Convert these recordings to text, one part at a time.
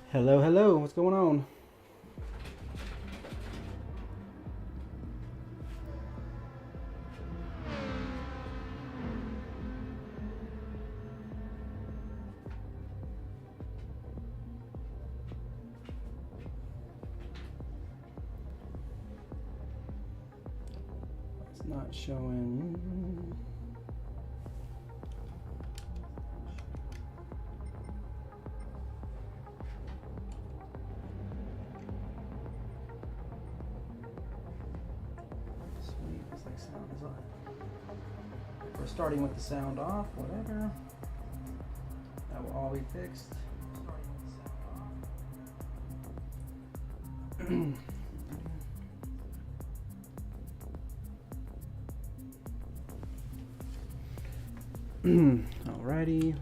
Hello, hello, what's going on? It's not showing. Sweet, looks like sound is on. We're starting with the sound off, whatever. That will all be fixed. Alrighty.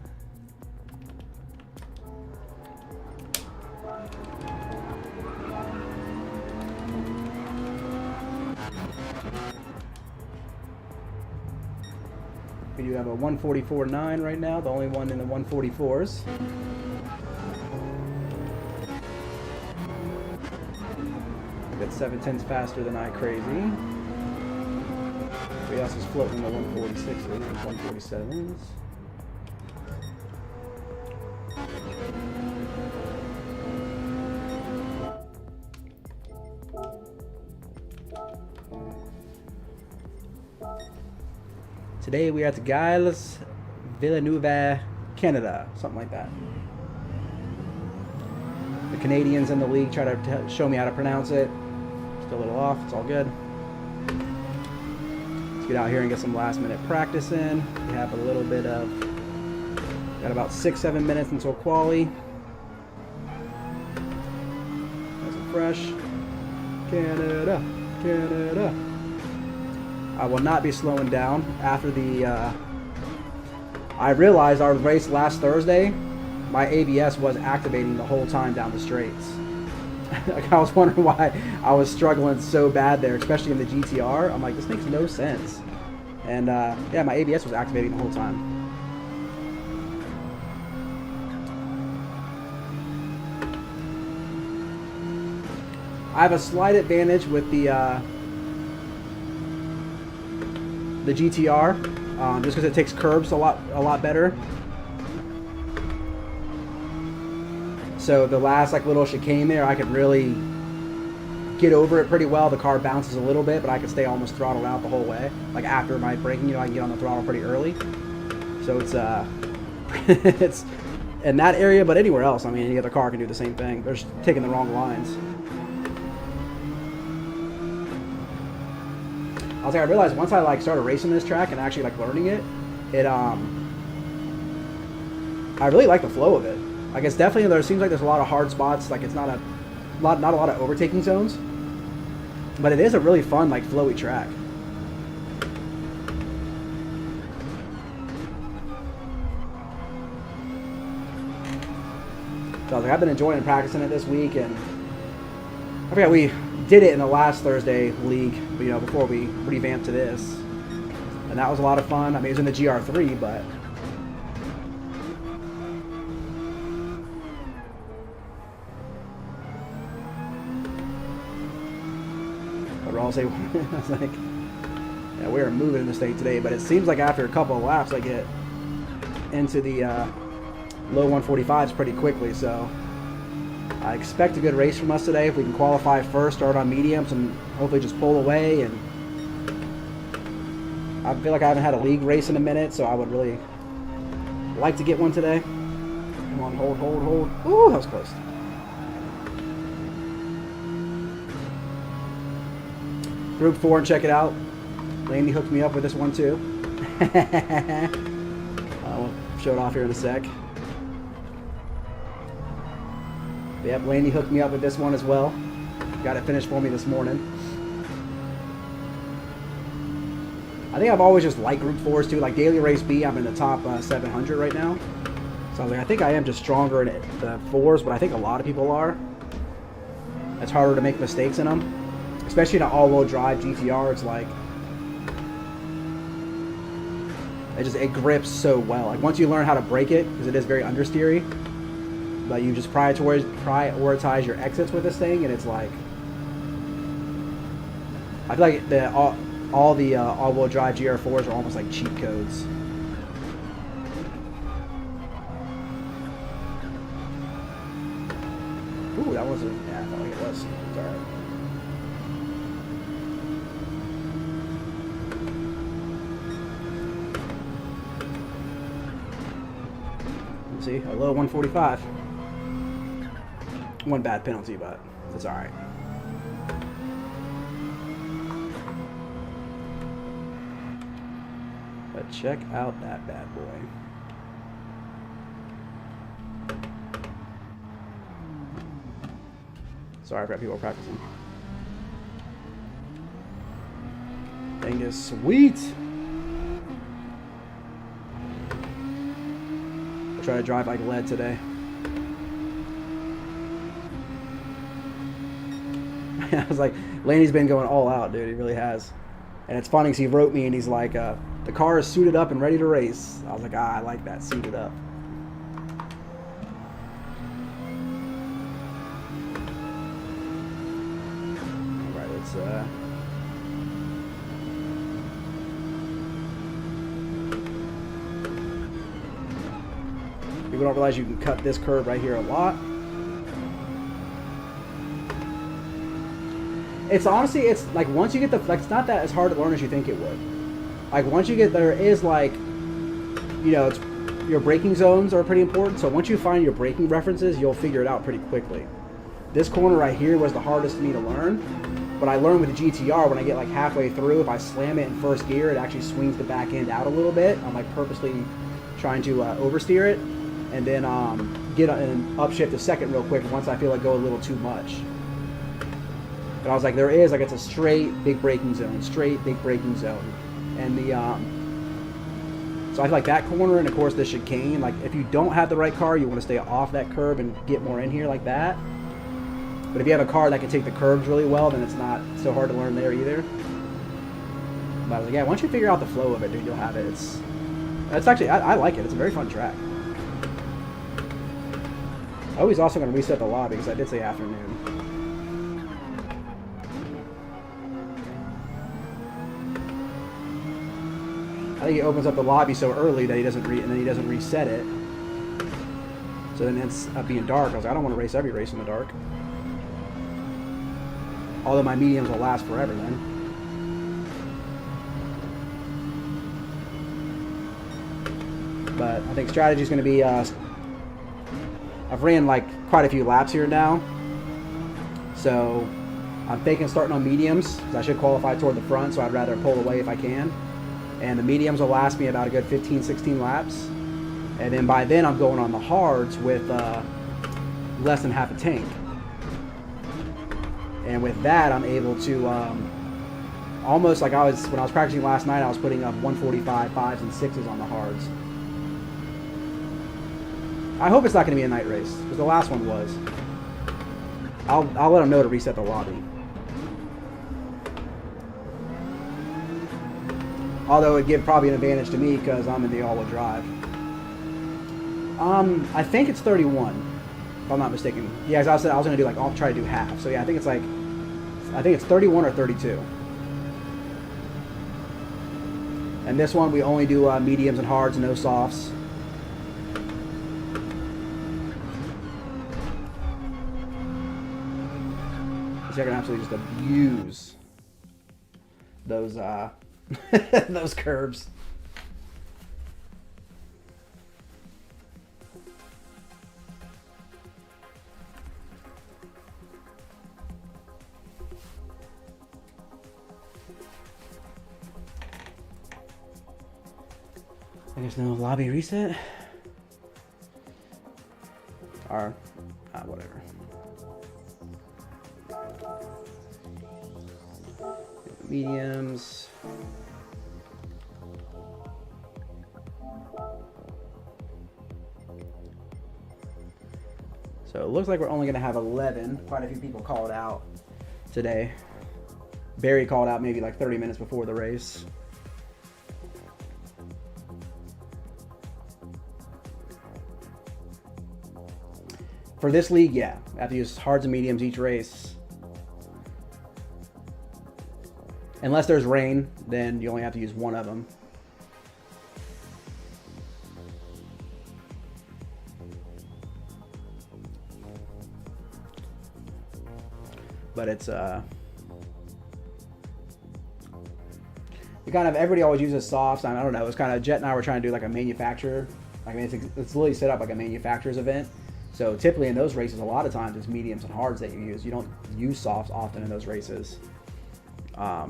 We do have a 144.9 right now, the only one in the 144s. Got 7/10 faster than I crazy. Everybody else is floating the 146s and 147s. Today we are at Giles, Villeneuve, Canada, something like that. The Canadians in the league try to show me how to pronounce it. Still a little off, it's all good. Let's get out here and get some last minute practice in. We have a little bit of, got about 6-7 minutes until quali. Nice and fresh. Canada, Canada. I will not be slowing down after the, I realized our race last Thursday, my ABS was activating the whole time down the straights. Like, I was wondering why I was struggling so bad there, especially in the GT-R. I'm like, this makes no sense. And yeah, my ABS was activating the whole time. I have a slight advantage with the GT-R, just because it takes curbs a lot better. So the last like little chicane there, I could really get over it pretty well. The car bounces a little bit, but I could stay almost throttled out the whole way. Like after my braking, you know, I can get on the throttle pretty early. So it's it's in that area, but anywhere else, I mean, any other car can do the same thing. They're just taking the wrong lines. I was like, I realized once I like started racing this track and actually like learning it, I really like the flow of it. Like, it's definitely, there seems like there's a lot of hard spots. Like, it's not a lot of overtaking zones, but it is a really fun, like, flowy track. So I was like, I've been enjoying practicing it this week, and I forgot we did it in the last Thursday league, you know, before we revamped to this, and that was a lot of fun. I mean, it was in the GR3, but I was like, yeah, we are moving in the state today, but it seems like after a couple of laps, I get into the low 145s pretty quickly. So I expect a good race from us today. If we can qualify first, start on mediums, and hopefully just pull away. And I feel like I haven't had a league race in a minute, so I would really like to get one today. Come on, hold, hold, hold. Ooh, that was close. Group 4, and check it out. Laney hooked me up with this one too. I'll show it off here in a sec. Yep, Laney hooked me up with this one as well. Got it finished for me this morning. I think I've always just liked Group 4s too. Like Daily Race B, I'm in the top 700 right now. So I was like, I think I am just stronger in the 4s, but I think a lot of people are. It's harder to make mistakes in them. Especially in an all-wheel drive GT-R, it's like it grips so well. Like once you learn how to brake it, because it is very understeery, but you just prioritize your exits with this thing, and it's like, I feel like all the all-wheel drive GR4s are almost like cheat codes. Ooh, that wasn't, yeah, I felt like it was. It's alright. See, a low 145. One bad penalty, but it's alright. But check out that bad boy. Sorry, I've got people practicing. Thing is sweet. I'll try to drive like lead today. I was like, Laney's been going all out, dude. He really has. And it's funny because he wrote me and he's like, the car is suited up and ready to race. I was like, I like that, suited up. All right, let's people don't realize you can cut this curve right here a lot. It's honestly, it's like once you get the flex, it's not that as hard to learn as you think it would. Like once you get there is like, you know, it's, your braking zones are pretty important. So once you find your braking references, you'll figure it out pretty quickly. This corner right here was the hardest for me to learn, but I learned with the GT-R when I get like halfway through, if I slam it in first gear, it actually swings the back end out a little bit. I'm like purposely trying to oversteer it, and then get an upshift to second real quick once I feel like go a little too much. But I was like, there is, like, it's a straight big braking zone, straight big braking zone. And the, so I feel like that corner, and of course the chicane, like if you don't have the right car, you want to stay off that curb and get more in here like that. But if you have a car that can take the curbs really well, then it's not so hard to learn there either. But I was like, yeah, once you figure out the flow of it, dude, you'll have it. It's actually, I like it. It's a very fun track. Oh, he's also going to reset the lobby because I did say afternoon. I think he opens up the lobby so early that he doesn't and then he doesn't reset it. So then it's being dark. I was like, I don't want to race every race in the dark. Although my mediums will last forever then. But I think strategy is going to be, I've ran like quite a few laps here now. So I'm thinking starting on mediums because I should qualify toward the front, so I'd rather pull away if I can. And the mediums will last me about a good 15, 16 laps. And then by then I'm going on the hards with less than half a tank. And with that I'm able to almost like when I was practicing last night, I was putting up 145, 5s and 6s on the hards. I hope it's not going to be a night race because the last one was. I'll let them know to reset the lobby. Although it'd give probably an advantage to me because I'm in the all-wheel drive. I think it's 31, if I'm not mistaken. Yeah, as I said, I was gonna do like I'll try to do half. So yeah, I think it's 31 or 32. And this one we only do mediums and hards, no softs. So I can absolutely just abuse those those curbs. There's no lobby reset. Or whatever. Mediums. So it looks like we're only going to have 11. Quite a few people called out today. Barry called out maybe like 30 minutes before the race. For this league, yeah. I have to use hards and mediums each race. Unless there's rain, then you only have to use one of them. But it's kind of, everybody always uses softs. I don't know. It's kind of, Jet and I were trying to do like a manufacturer. I mean, it's literally set up like a manufacturer's event. So typically in those races, a lot of times it's mediums and hards that you use. You don't use softs often in those races. So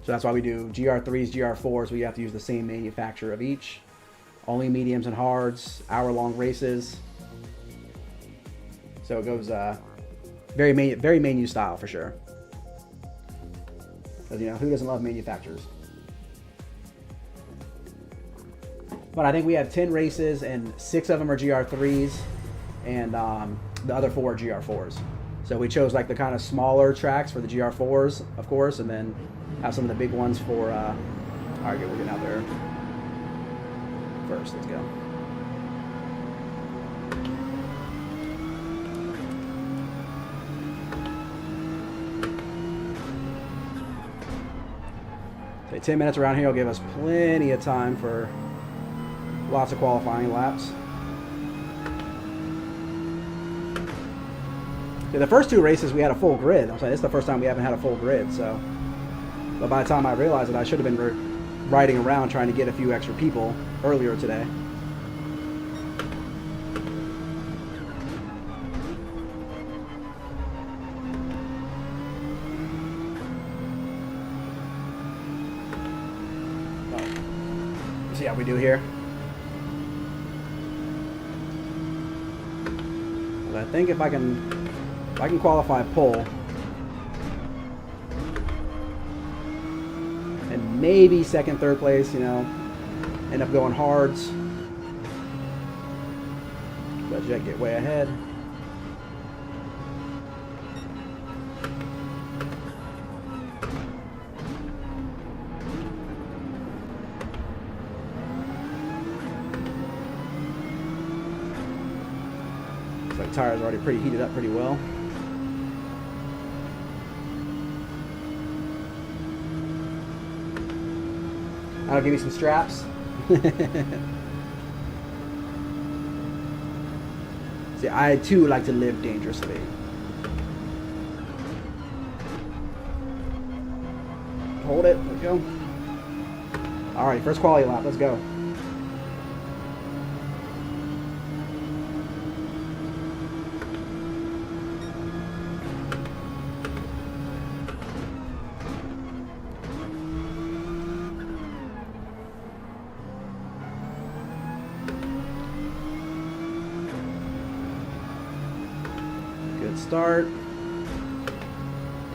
that's why we do GR3s, GR4s. We have to use the same manufacturer of each. Only mediums and hards, hour-long races. So it goes very menu style for sure. Because, you know, who doesn't love manufacturers? But I think we have 10 races, and 6 of them are GR3s, and the other 4 are GR4s. So we chose like the kind of smaller tracks for the GR4s, of course, and then have some of the big ones for. All right, good, we're getting out there first. Let's go. Okay, 10 minutes around here will give us plenty of time for lots of qualifying laps. Okay, the first 2 races we had a full grid. I'm saying this is the first time we haven't had a full grid. So, but by the time I realized it, I should have been riding around trying to get a few extra people earlier today. See how we do here. But I think if I can qualify pole and maybe second, third place, you know, end up going hards. Let Jet get way ahead. Looks like tires are already pretty heated up pretty well. I'll give you some straps. See, I too like to live dangerously. Hold it. Let's go. All right, first quality lap. Let's go. Start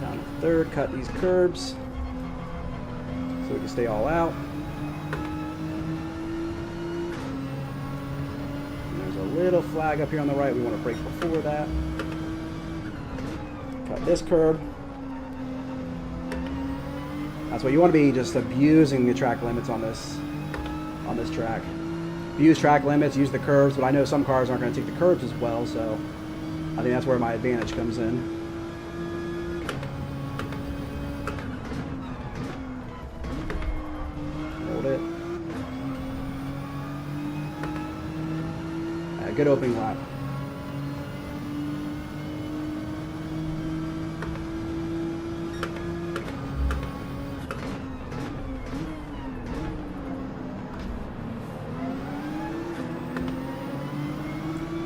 down to third, cut these curbs so we can stay all out. And there's a little flag up here on the right. We want to brake before that. Cut this curb. That's what you want to be, just abusing the track limits on this track. Use track limits, use the curves, but I know some cars aren't going to take the curbs as well, so I think that's where my advantage comes in. Hold it. Good opening lap.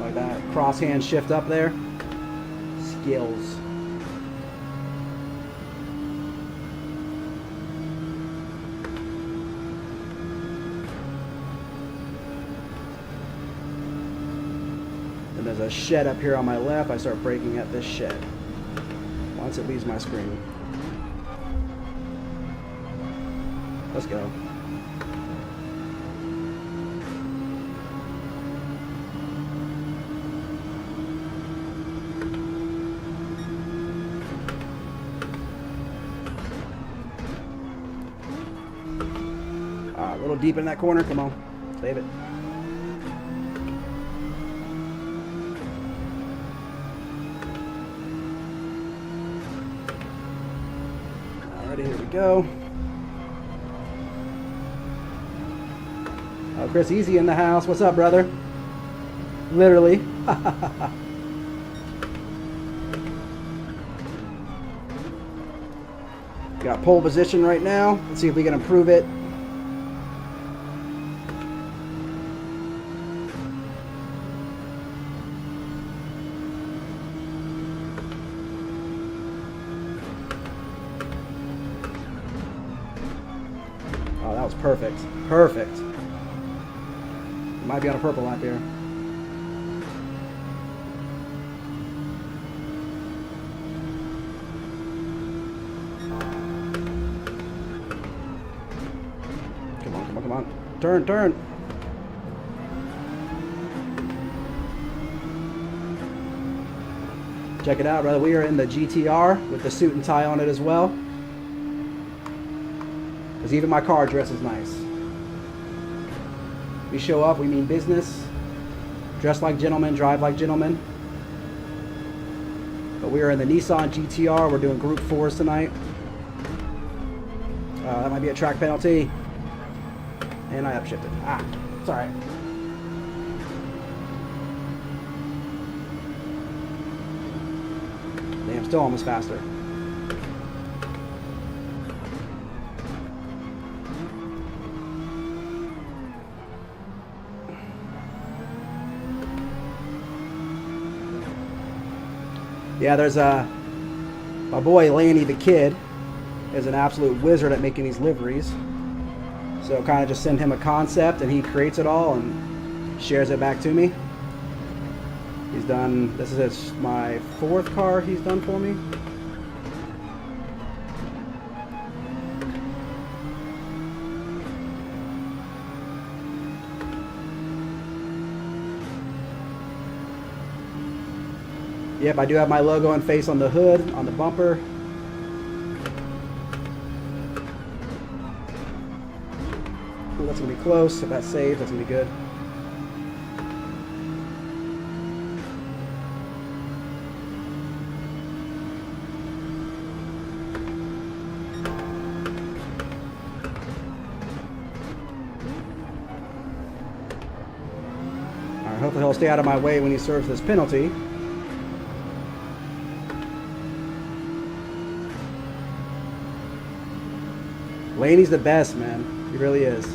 Like that cross hand shift up there. Skills. And there's a shed up here on my left. I start braking at this shed once it leaves my screen. Let's go. A little deep in that corner. Come on. Save it. go. Oh, Chris Easy in the house. What's up, brother? Literally. Got pole position right now. Let's see if we can improve it. Oh, that was perfect. Perfect. Might be on a purple lap here. Come on. Turn. Check it out, brother. We are in the GT-R with the suit and tie on it as well. Because even my car dresses nice. We show up, we mean business. Dress like gentlemen, drive like gentlemen. But we are in the Nissan GT-R. We're doing Group 4s tonight. That might be a track penalty. And I upshifted. Ah, it's alright. Damn, still almost faster. Yeah, there's my boy Lanny the Kid is an absolute wizard at making these liveries. So kind of just send him a concept and he creates it all and shares it back to me. He's done, this is my 4th car he's done for me. Yep, I do have my logo and face on the hood, on the bumper. Ooh, that's going to be close. If that's saved, that's going to be good. Alright, hopefully he'll stay out of my way when he serves this penalty. Laney's the best, man. He really is.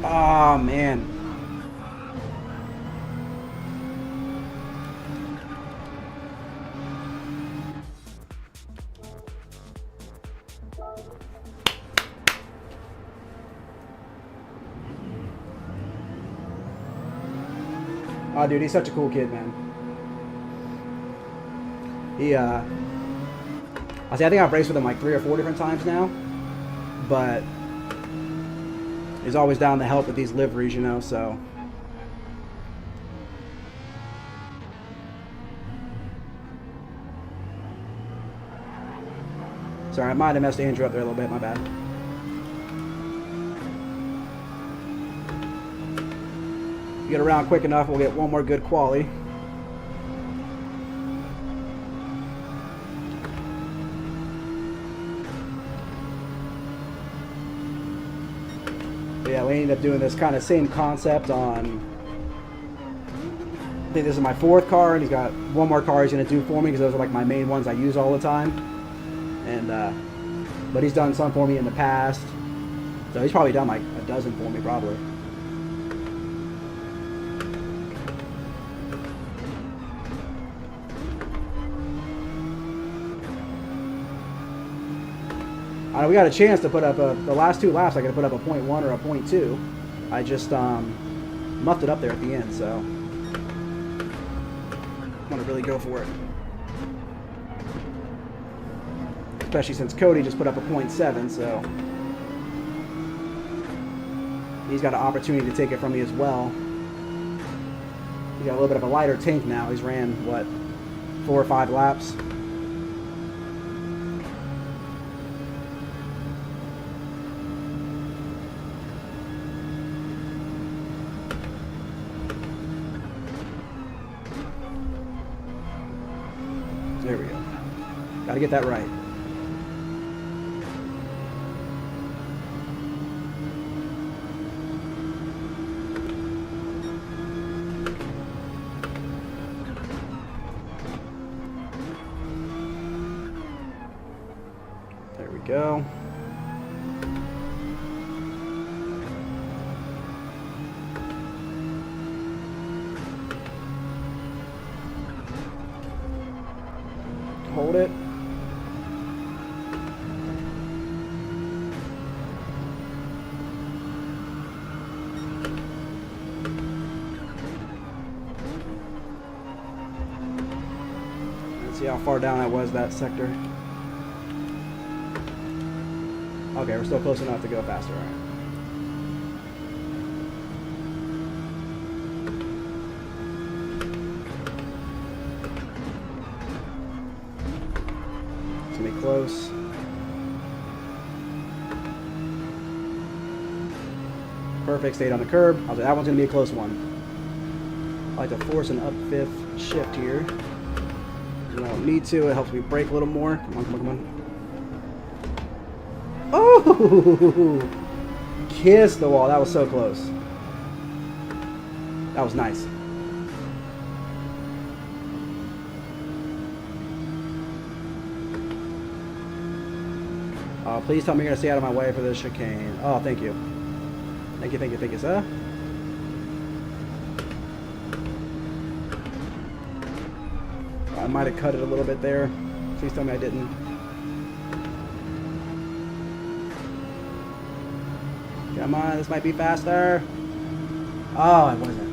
Oh, man. Oh, dude, he's such a cool kid, man. He, I think I've raced with him like 3 or 4 different times now, but he's always down to help with these liveries, you know, so. Sorry, I might have messed Andrew up there a little bit, my bad. Get around quick enough, we'll get one more good quali. But yeah, we ended up doing this kind of same concept on, I think this is my 4th car, and he's got one more car he's going to do for me because those are like my main ones I use all the time. And but he's done some for me in the past, so he's probably done like a dozen for me probably. We got a chance to put up the last 2 laps. I could put up a 0.1 or a 0.2. I just muffed it up there at the end, so I want to really go for it. Especially since Cody just put up a 0.7, so he's got an opportunity to take it from me as well. He's got a little bit of a lighter tank now. He's ran, what, 4 or 5 laps. There we go. Gotta get that right. There we go. Hold it. Let's see how far down I was that sector. Okay, we're still close enough to go faster. All right. Close. Perfect, stayed on the curb. I was like, that one's gonna be a close one. I like to force an up fifth shift here. You don't need to, it helps me brake a little more. Come on, come on, come on. Oh! Kiss the wall, that was so close. That was nice. Please tell me you're going to stay out of my way for this chicane. Oh, thank you. Thank you, thank you, thank you, sir. I might have cut it a little bit there. Please tell me I didn't. Come on, this might be faster. Oh, it wasn't.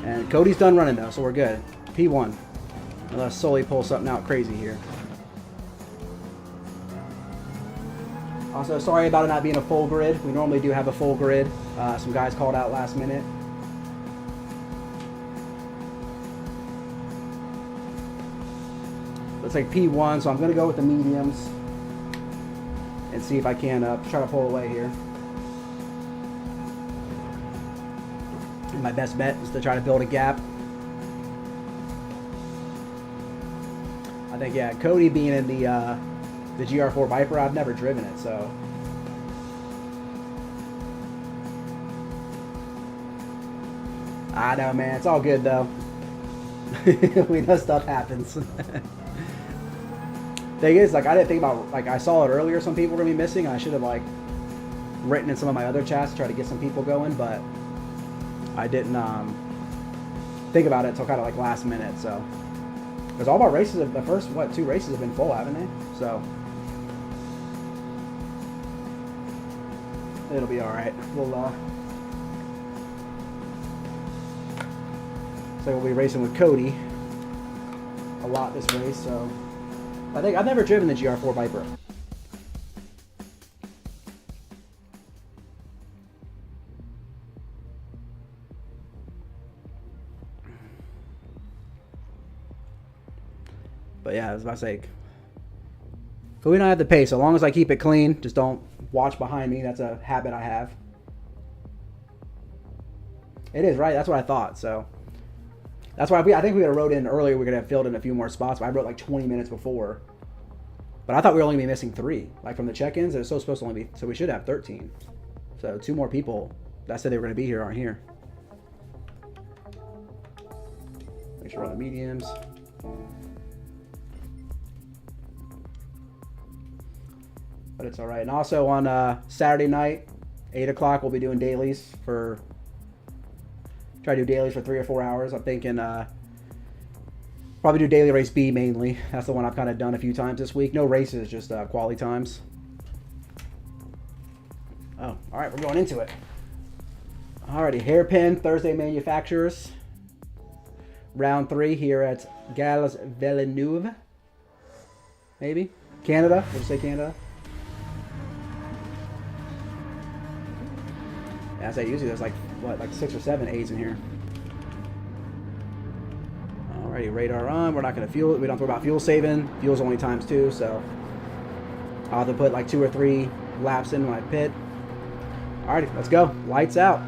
And Cody's done running though, so we're good. P1. Unless Sully pulls something out crazy here. Also, sorry about it not being a full grid. We normally do have a full grid. Some guys called out last minute. Looks like P1, so I'm going to go with the mediums and see if I can try to pull away here. And my best bet is to try to build a gap. I think, yeah, Cody being in the GR4 Viper, I've never driven it, so. I know, man. It's all good, though. We know stuff happens. Thing is, like, I didn't think about, like, I saw it earlier, some people were going to be missing, and I should have, like, written in some of my other chats to try to get some people going, but I didn't think about it until kind of, like, last minute, so. Because all of our races, the first, what, 2 races have been full, haven't they? So. It'll be alright. We'll, so we'll be racing with Cody a lot this race, so. I think I've never driven the GR4 Viper. But yeah, I was about to say, Cody and I have the pace. So long as I keep it clean, just don't watch behind me. That's a habit I have. It is, right? That's what I thought. So that's why I think we would have wrote in earlier. We're going to have filled in a few more spots. But I wrote like 20 minutes before. But I thought we were only going to be missing 3. Like from the check-ins, it was so supposed to only be, so we should have 13. So 2 more people that said they were going to be here aren't here. Make sure we're on the mediums. But it's all right. And also on Saturday night, 8 o'clock, we'll be doing dailies for, try to do dailies for 3 or 4 hours. I'm thinking probably do daily race B mainly. That's the one I've kind of done a few times this week. No races, just quality times. Oh, all right, we're going into it. Alrighty, Hairpin Thursday manufacturers. Round 3 here at Gales Villeneuve. Maybe? Canada? We'll just say Canada. As I usually, there's like, what, like 6 or 7 A's in here. Alrighty, radar on. We're not going to fuel it. We don't talk about fuel saving. Fuel's only times 2, so I'll have to put like 2 or 3 laps in when I pit. Alrighty, let's go. Lights out.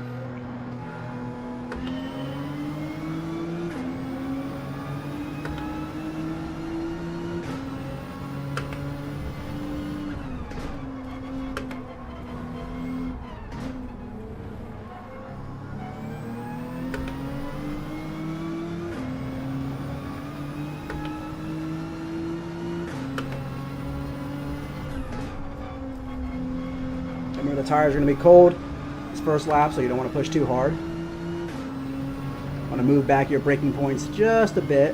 Remember, the tires are going to be cold this first lap, so you don't want to push too hard. Want to move back your braking points just a bit.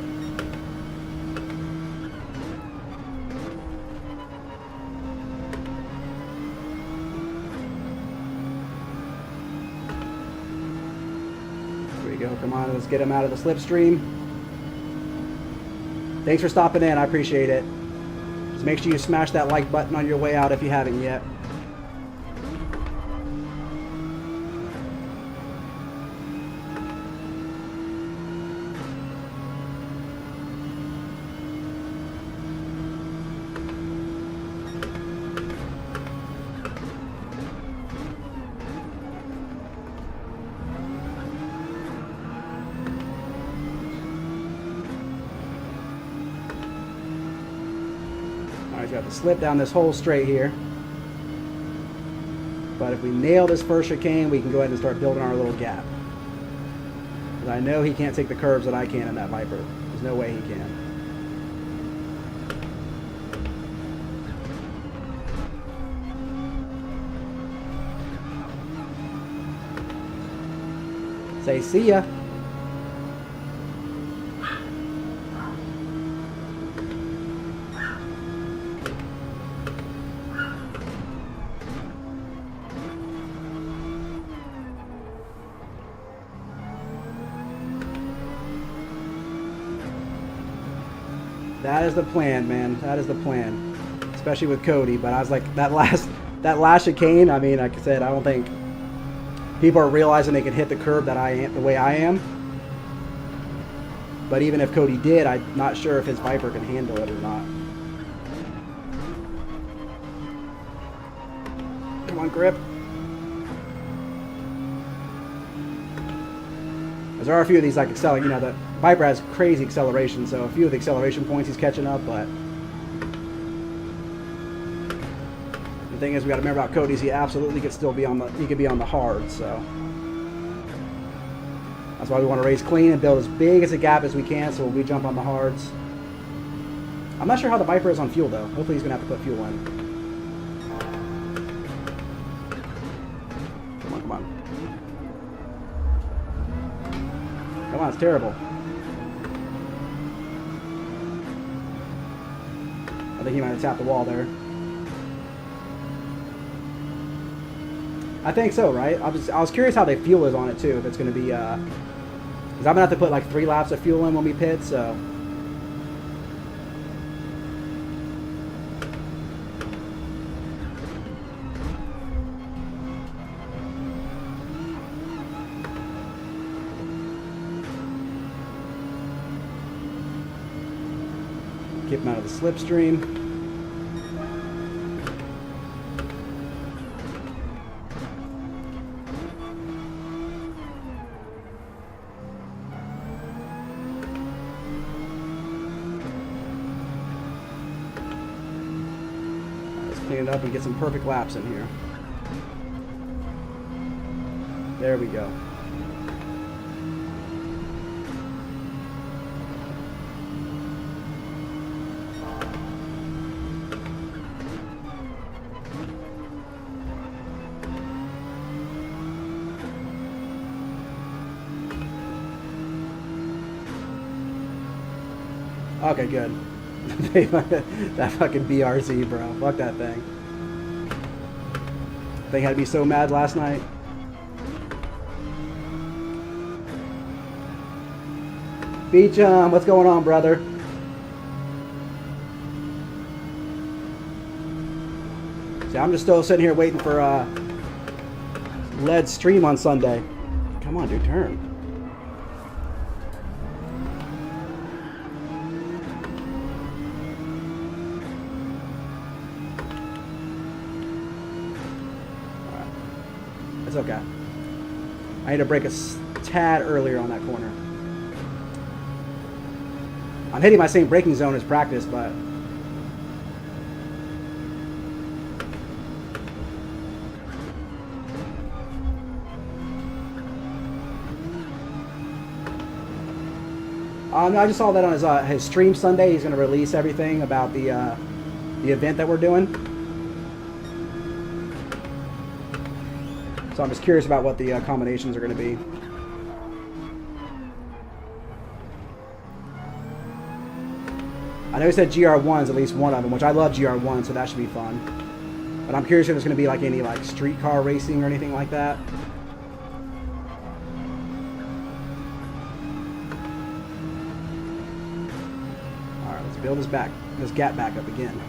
There we go. Come on, let's get him out of the slipstream. Thanks for stopping in. I appreciate it. Just make sure you smash that like button on your way out if you haven't yet. Alright, got the slip down this whole straight here. But if we nail this first chicane, we can go ahead and start building our little gap. Because I know he can't take the curves that I can in that Viper. There's no way he can. Say see ya. That is the plan, man. That is the plan. Especially with Cody. But I was like, that last chicane, I mean, like I said, I don't think people are realizing they can hit the curb that I am, the way I am. But even if Cody did, I'm not sure if his Viper can handle it or not. Come on, grip. There are a few of these like accelerating, you know, the Viper has crazy acceleration, so a few of the acceleration points he's catching up, but the thing is we got to remember about Cody's, he absolutely could still be on the, he could be on the hard, so that's why we want to race clean and build as big as a gap as we can, so when we jump on the hards. I'm not sure how the Viper is on fuel though. Hopefully he's gonna have to put fuel in. Come on, come on. Come on, it's terrible. I think he might have tapped the wall there. I think so, right? I was curious how the fuel is on it too. If it's going to be, because I'm gonna have to put like 3 laps of fuel in when we pit. So keep him out of the slipstream. Clean it up and get some perfect laps in here. There we go. Okay, good. That fucking BRZ, bro. Fuck that thing. They had me so mad last night. Beecham, what's going on, brother? See, I'm just still sitting here waiting for Lead stream on Sunday. Come on, dude, turn. It's okay. I need to brake a tad earlier on that corner. I'm hitting my same braking zone as practice, but no, I just saw that on his stream Sunday. He's going to release everything about the event that we're doing. So I'm just curious about what the combinations are going to be. I know he said GR1s, at least one of them, which I love GR1, so that should be fun. But I'm curious if there's going to be like any like street car racing or anything like that. All right, let's build this gap back up again.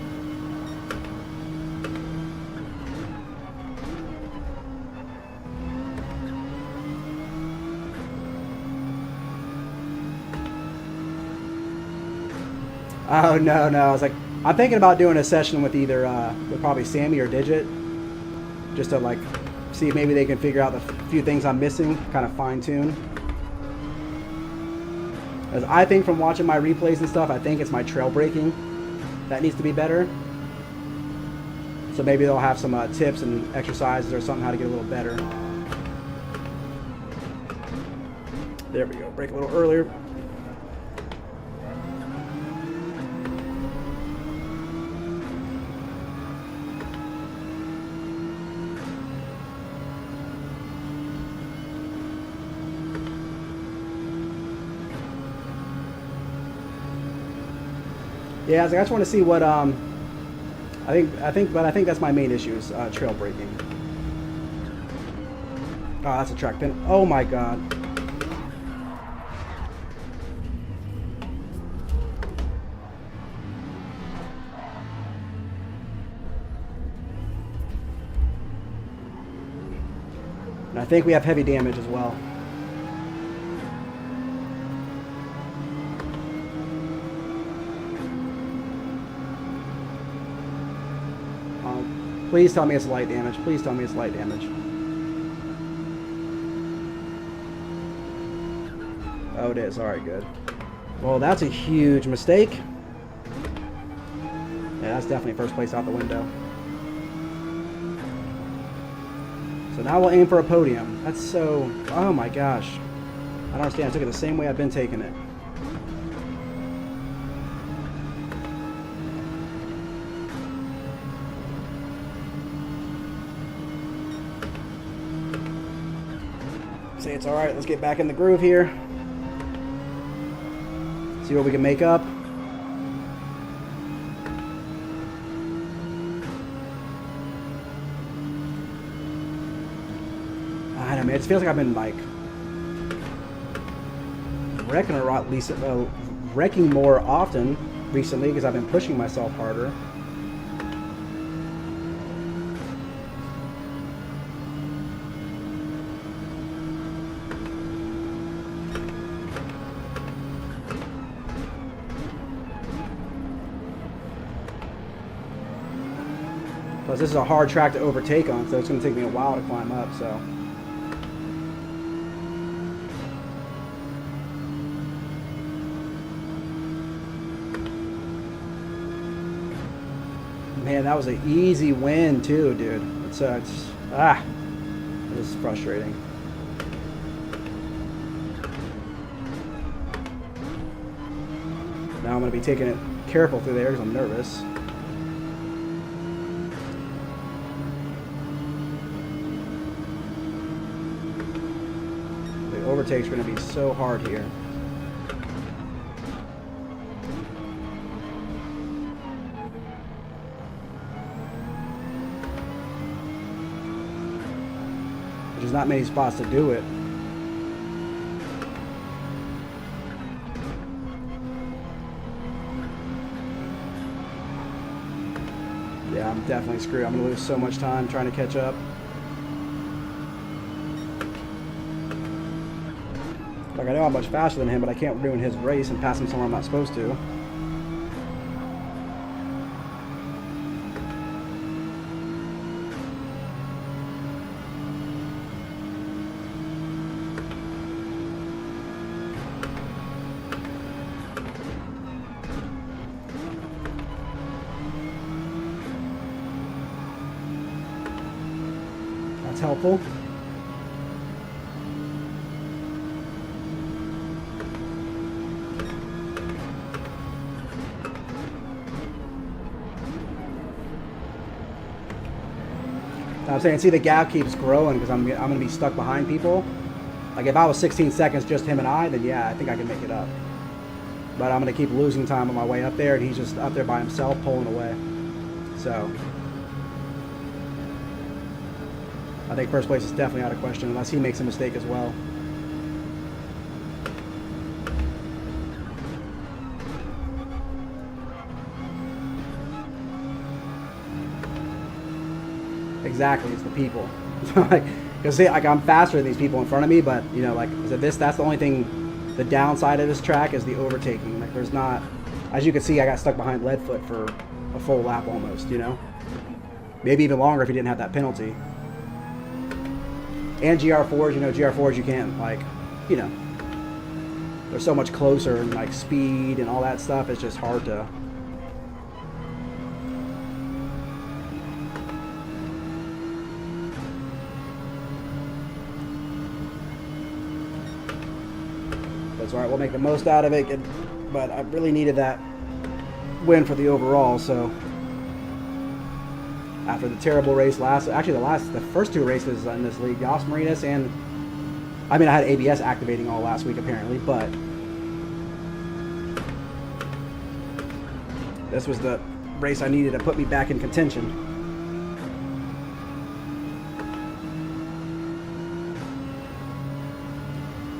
Oh no, I was like, I'm thinking about doing a session with either with probably Sammy or Digit, just to like see if maybe they can figure out the few things I'm missing, kind of fine tune. As I think from watching my replays and stuff, I think it's my trail braking that needs to be better. So maybe they'll have some tips and exercises or something how to get a little better. There we go, brake a little earlier. Yeah, I just want to see what I think that's my main issue is trail braking. Oh, that's a track pin. Oh my god. And I think we have heavy damage as well. Please tell me it's light damage. Please tell me it's light damage. Oh, it is. Alright, good. Well, that's a huge mistake. Yeah, that's definitely first place out the window. So now we'll aim for a podium. That's so... Oh my gosh. I don't understand. I took it the same way I've been taking it. Say it's alright, let's get back in the groove here. See what we can make up. I don't know, man, it feels like I've been like wrecking a lot, wrecking more often recently because I've been pushing myself harder. Plus, this is a hard track to overtake on, so it's going to take me a while to climb up, so. Man, that was an easy win, too, dude. This is frustrating. Now I'm going to be taking it careful through there because I'm nervous. Overtake's going to be so hard here. There's not many spots to do it. Yeah, I'm definitely screwed. I'm going to lose so much time trying to catch up. Like, I know I'm much faster than him, but I can't ruin his race and pass him somewhere I'm not supposed to. That's helpful. I'm saying, see, the gap keeps growing because I'm going to be stuck behind people. Like, if I was 16 seconds, just him and I, then yeah, I think I can make it up. But I'm going to keep losing time on my way up there, and he's just up there by himself pulling away. So, I think first place is definitely out of question, unless he makes a mistake as well. Exactly, it's the people. Because like I'm faster than these people in front of me, but you know, like that's the only thing. The downside of this track is the overtaking. Like there's not, as you can see, I got stuck behind Leadfoot for a full lap almost. You know, maybe even longer if he didn't have that penalty. And GR4s, you know, GR4s you can't like, you know, they're so much closer and like speed and all that stuff. It's just hard to. That's all right. We'll make the most out of it. But I really needed that win for the overall. So after the terrible race the first two races in this league, Yas Marinas and I mean I had ABS activating all last week apparently, but this was the race I needed to put me back in contention.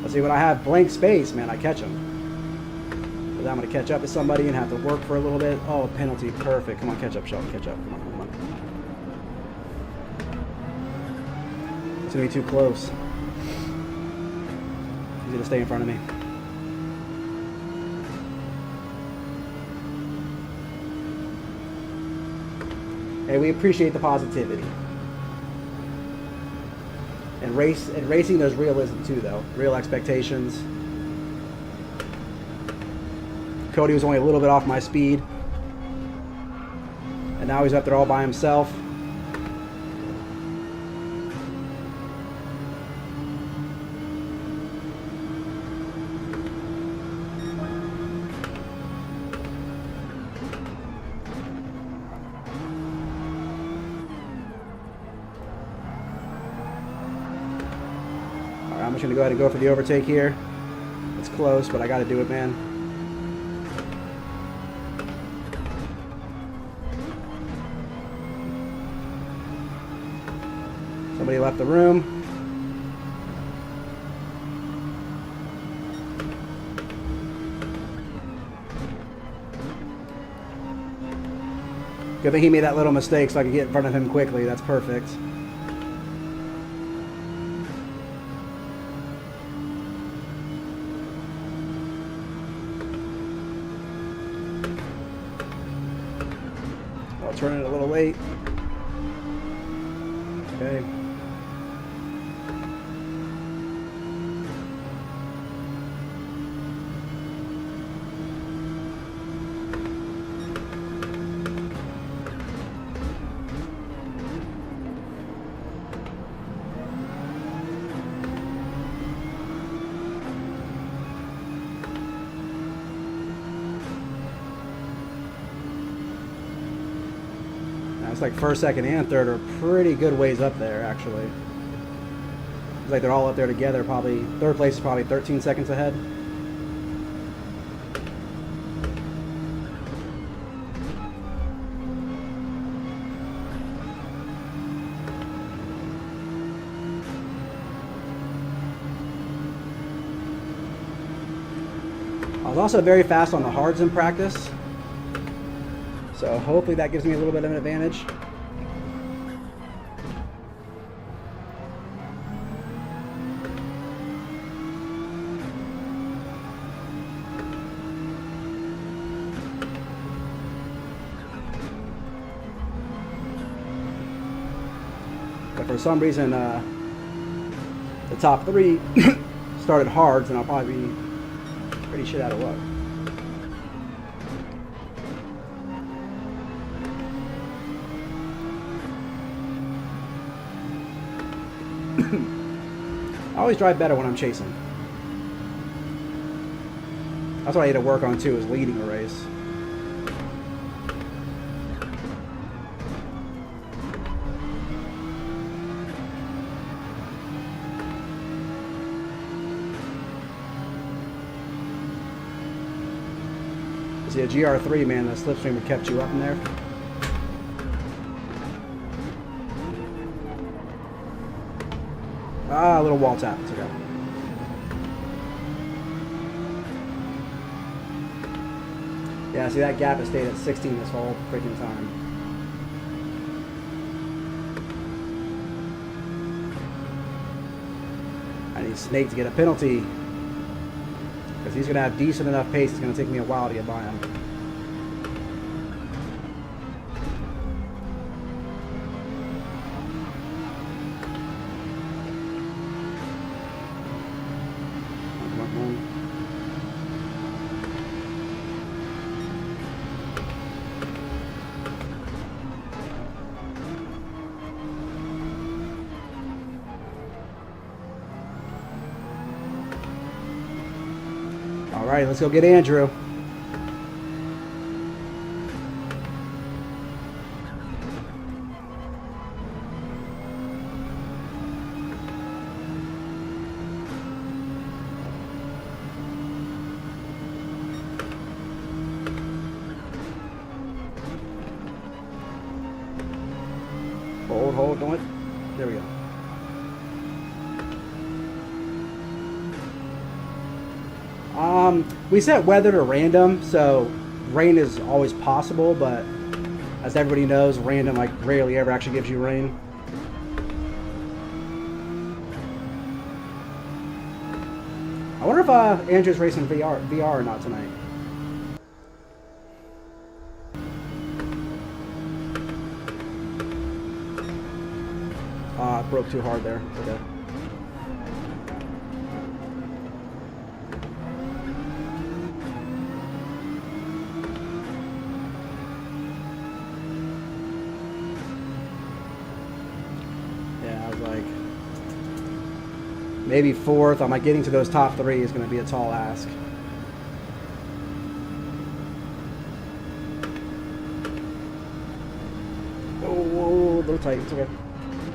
Let's see, when I have blank space, man, I catch them. But I'm going to catch up to somebody and have to work for a little bit. Oh, penalty, perfect. Come on, catch up, Sheldon, catch up. Come on, come on. It's going to be too close. He's going to stay in front of me. Hey, we appreciate the positivity. And racing, there's realism too, though. Real expectations. Cody was only a little bit off my speed. And now he's up there all by himself. I'm just going to go ahead and go for the overtake here. It's close, but I got to do it, man. Somebody left the room. Good thing he made that little mistake so I could get in front of him quickly. That's perfect. Turning a little late. Okay. It's like first, second, and third are pretty good ways up there, actually. It's like they're all up there together, probably. Third place is probably 13 seconds ahead. I was also very fast on the hards in practice. So hopefully that gives me a little bit of an advantage. But for some reason, the top three started hards, and I'll probably be pretty shit out of luck. I always drive better when I'm chasing. That's what I need to work on too, is leading a race. See, a GR3, man, the slipstream would kept you up in there. Ah, a little wall tap. It's okay. Yeah, see, that gap has stayed at 16 this whole freaking time. I need Snake to get a penalty. Because he's going to have decent enough pace. It's going to take me a while to get by him. Come on, come on. All right, let's go get Andrew. Hold, don't it? There we go. We set weather to random, so rain is always possible, but as everybody knows, random like rarely ever actually gives you rain. I wonder if Andrew's racing VR or not tonight. It broke too hard there. Okay. Maybe fourth. I'm like getting to those top three is going to be a tall ask. Oh, a little tight. It's okay.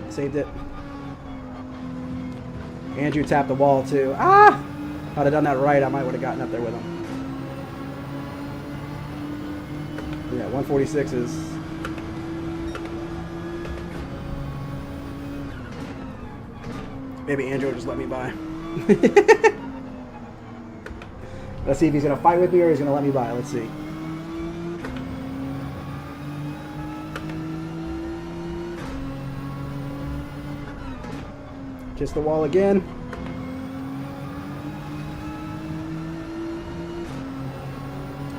Saved it. Andrew tapped the wall too. Ah! If I'd have done that right, I might would have gotten up there with him. Yeah, 146 is. Maybe Andrew will just let me by. Let's see if he's going to fight with me or he's going to let me by. Let's see. Just the wall again.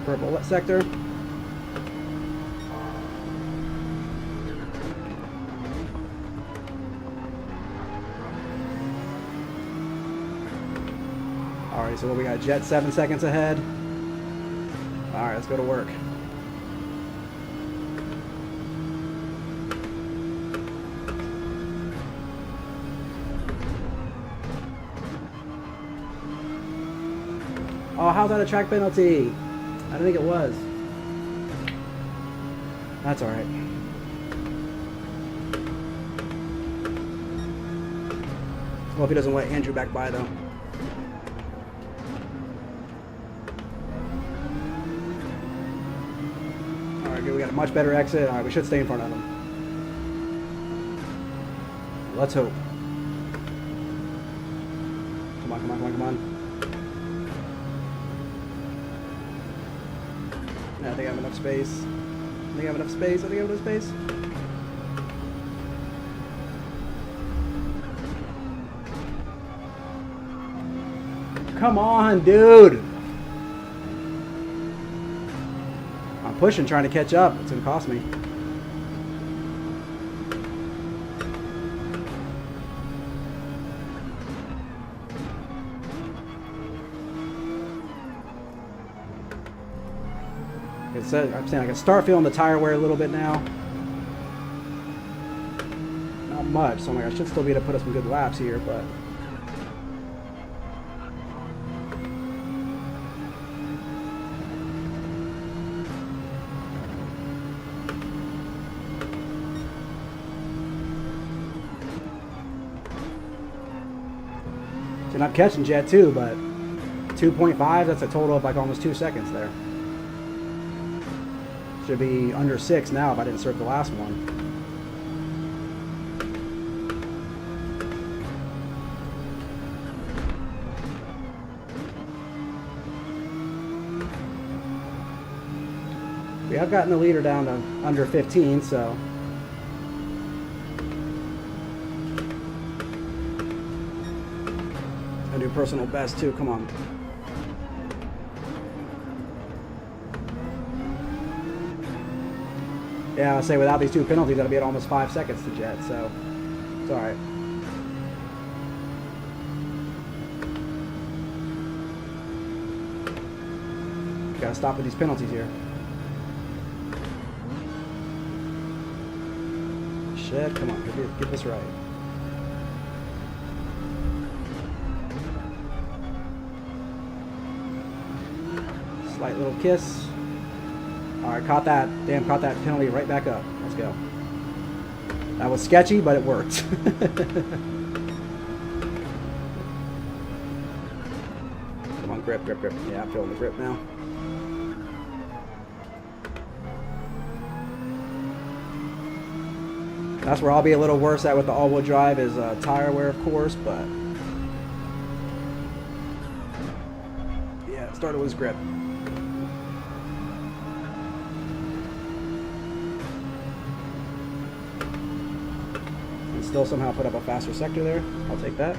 Purple sector. Alright, so what we got? Jet 7 seconds ahead. Alright, let's go to work. Oh, how's that a track penalty? I don't think it was. That's alright. Hope he doesn't let Andrew back by though. Alright, good. We got a much better exit. Alright, we should stay in front of him. Let's hope. Come on, come on, come on, come on. I think I have enough space. I think I have enough space. I think I have enough space. Come on, dude. I'm pushing, trying to catch up. It's going to cost me. I'm saying I can start feeling the tire wear a little bit now. Not much, so I'm like, I should still be able to put up some good laps here, but and I'm catching Jet too, but 2.5, that's a total of like almost 2 seconds there. Should be under 6 now if I didn't serve the last one. We have gotten the leader down to under 15, so. I do personal best too, come on. Yeah, I'll say without these 2 penalties, that'll be at almost 5 seconds to jet, so it's alright. Gotta stop with these penalties here. Shit, come on, get this right. Slight little kiss. Alright, caught that. Damn, caught that penalty right back up. Let's go. That was sketchy, but it worked. Come on, grip, grip, grip. Yeah, I'm feeling the grip now. That's where I'll be a little worse at with the all-wheel drive is tire wear, of course, but yeah, it started with his grip. And still somehow put up a faster sector there. I'll take that.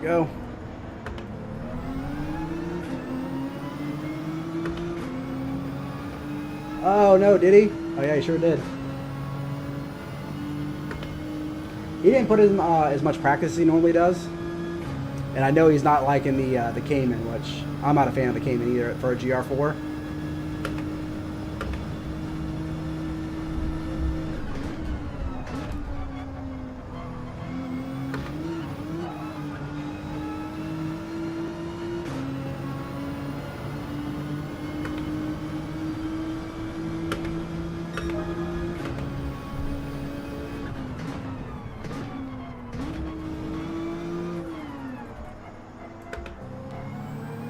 Go. Oh no, did he? Oh yeah, he sure did. He didn't put in as much practice as he normally does, and I know he's not liking the Cayman, which I'm not a fan of the Cayman either for a GR4.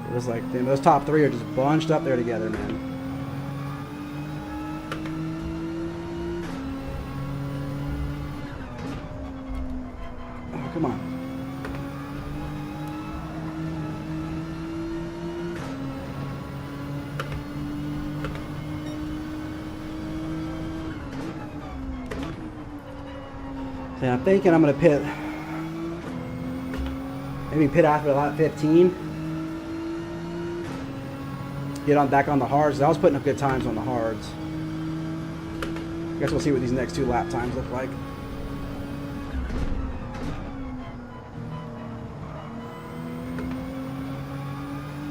It was like, damn, those top 3 are just bunched up there together, man. Oh, come on. So I'm thinking I'm going to pit. Maybe pit after lap 15. Get on back on the hards. I was putting up good times on the hards. I guess we'll see what these next 2 lap times look like.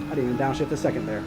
I didn't even downshift a second there.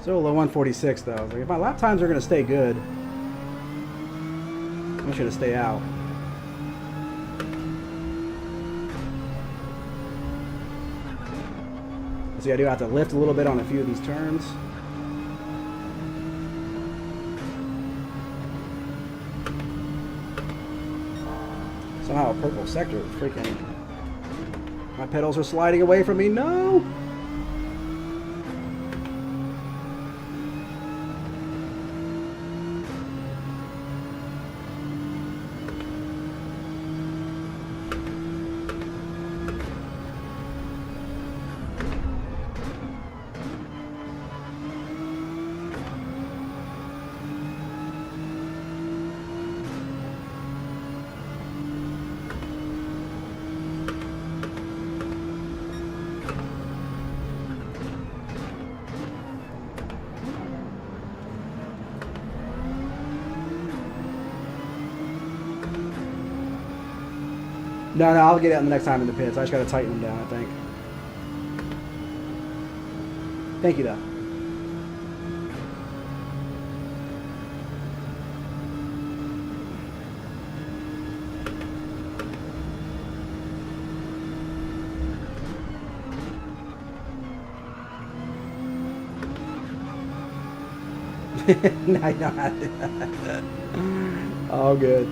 Still a low 146 though. Like, if my lap times are going to stay good, I'm just going to stay out. So I do have to lift a little bit on a few of these turns. Somehow a purple sector is freaking... My pedals are sliding away from me. No! No, I'll get it on the next time in the pits. I just gotta tighten them down, I think. Thank you, though. Now you know how to do that. All good.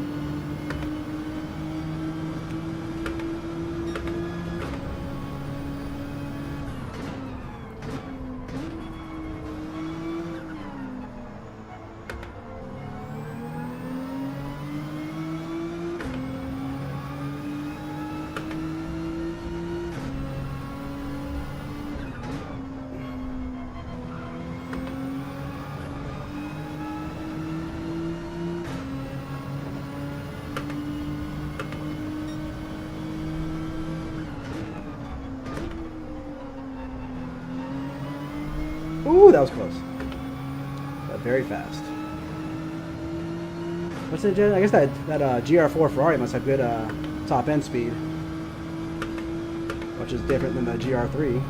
Ooh, that was close. But very fast. What's it? I guess that GR4 Ferrari must have good top end speed, which is different than the GR3.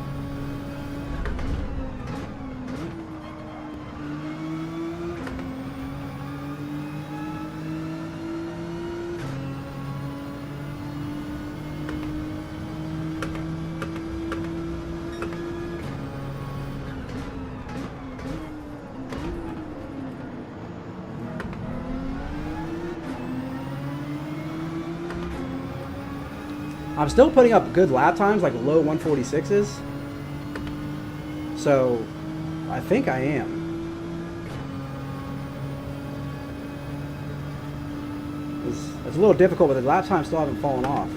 I'm still putting up good lap times, like low 146s. So, I think I am. It's a little difficult, but the lap times still haven't fallen off.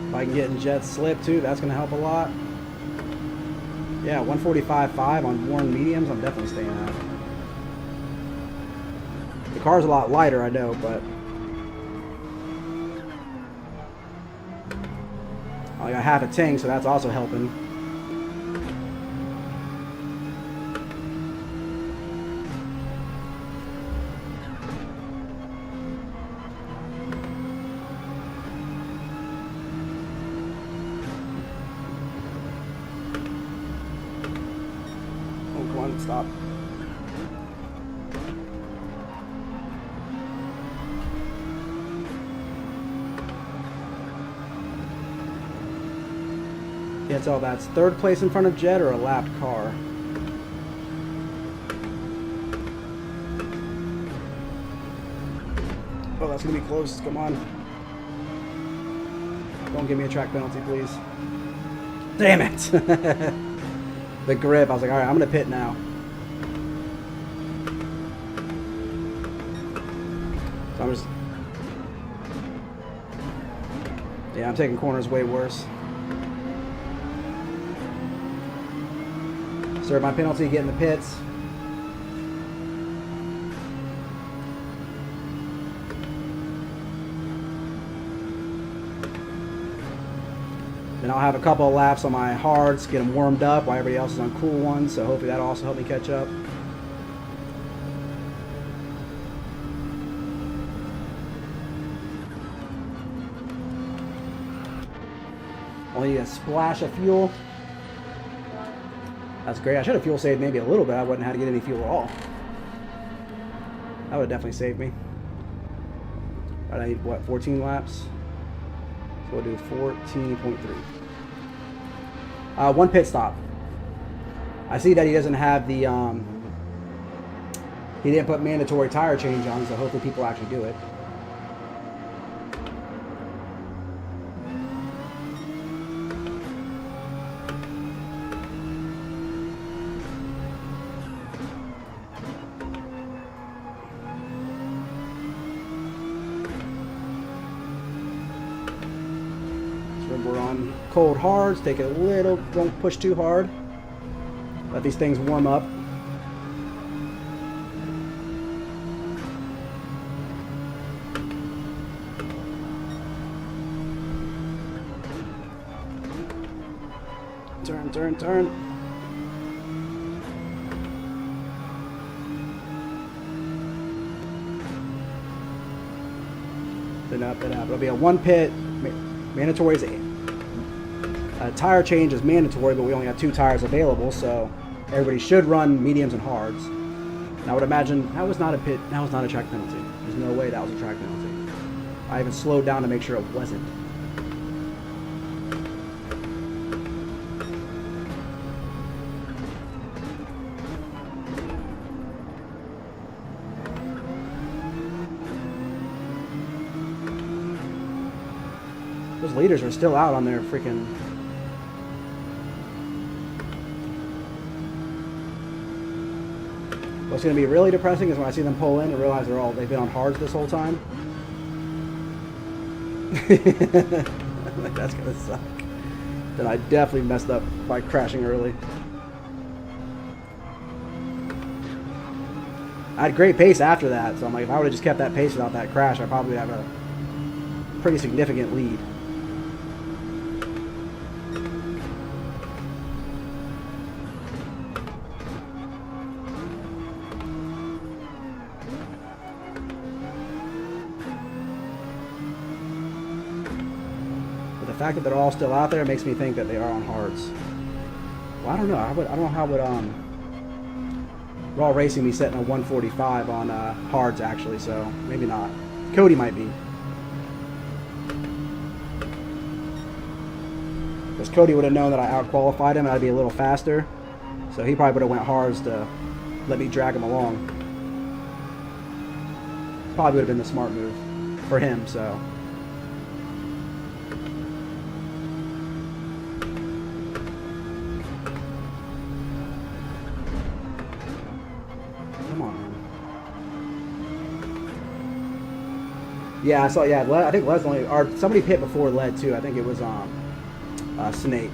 If I can get in jet slip too, that's going to help a lot. Yeah, 145.5 on worn mediums, I'm definitely staying out. The car's a lot lighter, I know, but I got half a tank, so that's also helping. Stop. Can't tell if that's third place in front of Jet or a lapped car. Oh, that's gonna be close. Come on. Don't give me a track penalty, please. Damn it! The grip. I was like, all right, I'm gonna pit now. So I'm just, yeah, I'm taking corners way worse. Serve my penalty, get in the pits. Then I'll have a couple of laps on my hards, get them warmed up while everybody else is on cool ones, so hopefully that'll also help me catch up. Only need a splash of fuel. That's great. I should have fuel saved maybe a little bit. I wouldn't have had to get any fuel at all. That would definitely save me. Right, I need, what, 14 laps? So we'll do 14.3. One pit stop. I see that he doesn't have the, he didn't put mandatory tire change on, so hopefully people actually do it. We're on cold hards, take it a little, don't push too hard. Let these things warm up. Turn, turn, turn. Then up, then up. It'll be a one pit. Mandatory is a tire change is mandatory, but we only have 2 tires available, so everybody should run mediums and hards. And I would imagine that was not a pit, that was not a track penalty. There's no way that was a track penalty. I even slowed down to make sure it wasn't. Those leaders are still out on their freaking... What's going to be really depressing is when I see them pull in and realize they've been on hards this whole time. That's going to suck. Then I definitely messed up by crashing early. I had great pace after that, so I'm like, if I would have just kept that pace without that crash, I probably would have a pretty significant lead. The fact that they're all still out there makes me think that they are on hards. Well, I don't know. I don't know how would Raw Racing be setting a 145 on hards actually, so maybe not. Cody might be. Because Cody would have known that I out-qualified him and I'd be a little faster. So he probably would have went hards to let me drag him along. Probably would have been the smart move for him, so... Yeah, I saw. Yeah, I think Led's only, or somebody pit before Led too. I think it was Snake.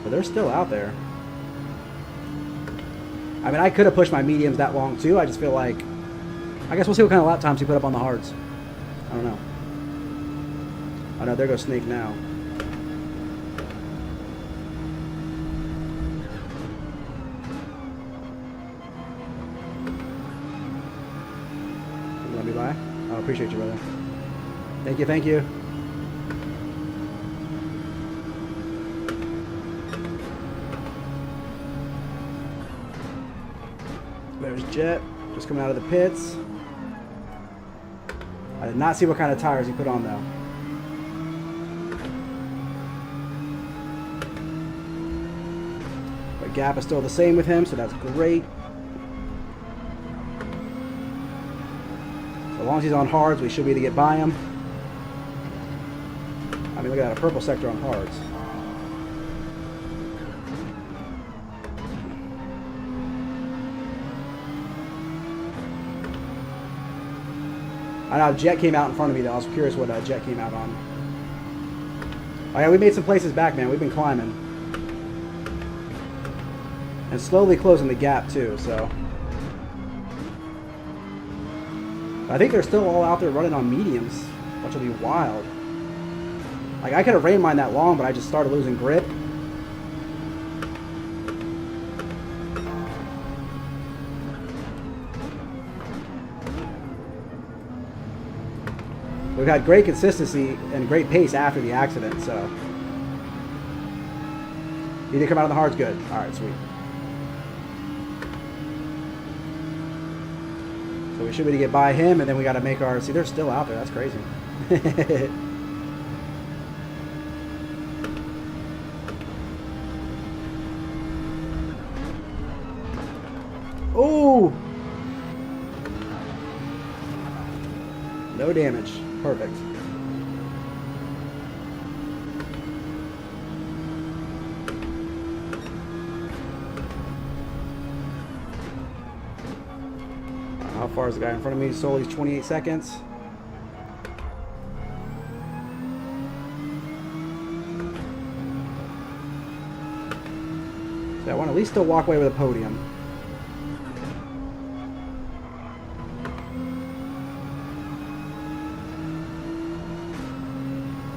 But they're still out there. I mean, I could have pushed my mediums that long too. I just feel like, I guess we'll see what kind of lap times he put up on the hards. I don't know. Oh no, there goes Snake now. You let me by? Oh, appreciate you, brother. Thank you, thank you. There's Jet, just coming out of the pits. I did not see what kind of tires he put on though. But gap is still the same with him, so that's great. So as long as he's on hards, we should be able to get by him. I mean, look at that, a purple sector on hards. I know Jet came out in front of me though. I was curious what Jet came out on. Oh yeah, we made some places back, man. We've been climbing. And slowly closing the gap too, so. I think they're still all out there running on mediums, which will be wild. Like, I could have rain mined that long, but I just started losing grip. We've had great consistency and great pace after the accident, so. You did come out of the hards good. All right, sweet. So we should be able to get by him, and then we got to make our... See, they're still out there. That's crazy. Oh! No damage. Perfect. How far is the guy in front of me? Solely's 28 seconds. So I want to at least still walk away with a podium.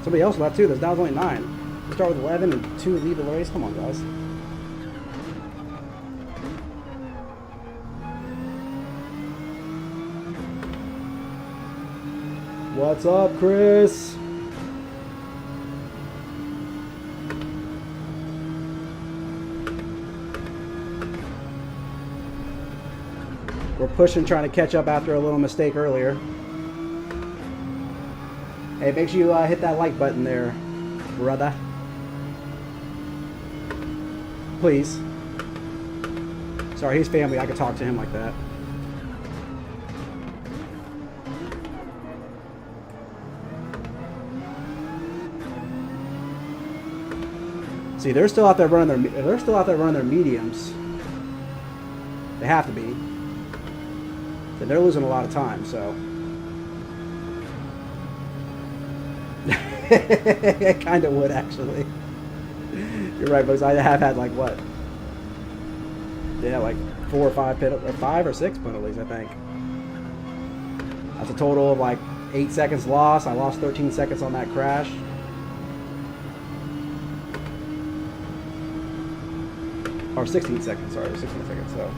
Somebody else left too. There's now only 9. We start with 11 and 2 leave the race. Come on, guys. What's up, Chris? We're pushing, trying to catch up after a little mistake earlier. Hey, make sure you hit that like button there, brother. Please. Sorry, he's family. I could talk to him like that. See, they're still out there running their mediums. They have to be. And they're losing a lot of time, so. It kind of would, actually. You're right, because I have had like what? Yeah, like 4 or 5 or 5 or 6 penalties, I think. That's a total of like 8 seconds lost. I lost 13 seconds on that crash. Or 16 seconds, sorry, 16 seconds, so.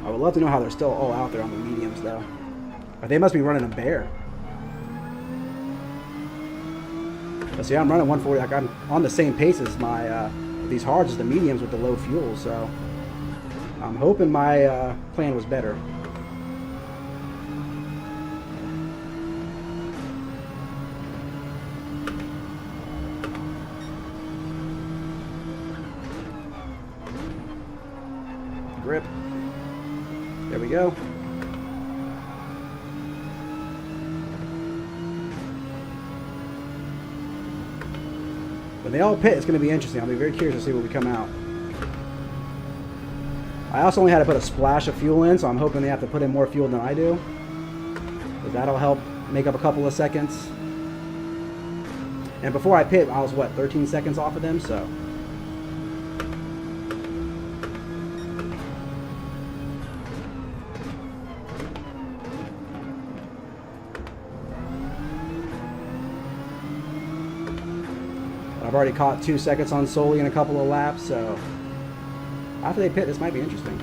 I would love to know how they're still all out there on the mediums, though. But they must be running a bear. But see, I'm running 140, like I'm on the same pace as my, these hards as the mediums with the low fuel, so. I'm hoping my plan was better. Grip. There we go. When they all pit, it's going to be interesting. I'll be very curious to see what we come out. I also only had to put a splash of fuel in, so I'm hoping they have to put in more fuel than I do. But that'll help make up a couple of seconds. And before I pit, I was, what, 13 seconds off of them, so... I've already caught 2 seconds on Soli in a couple of laps, so after they pit, this might be interesting.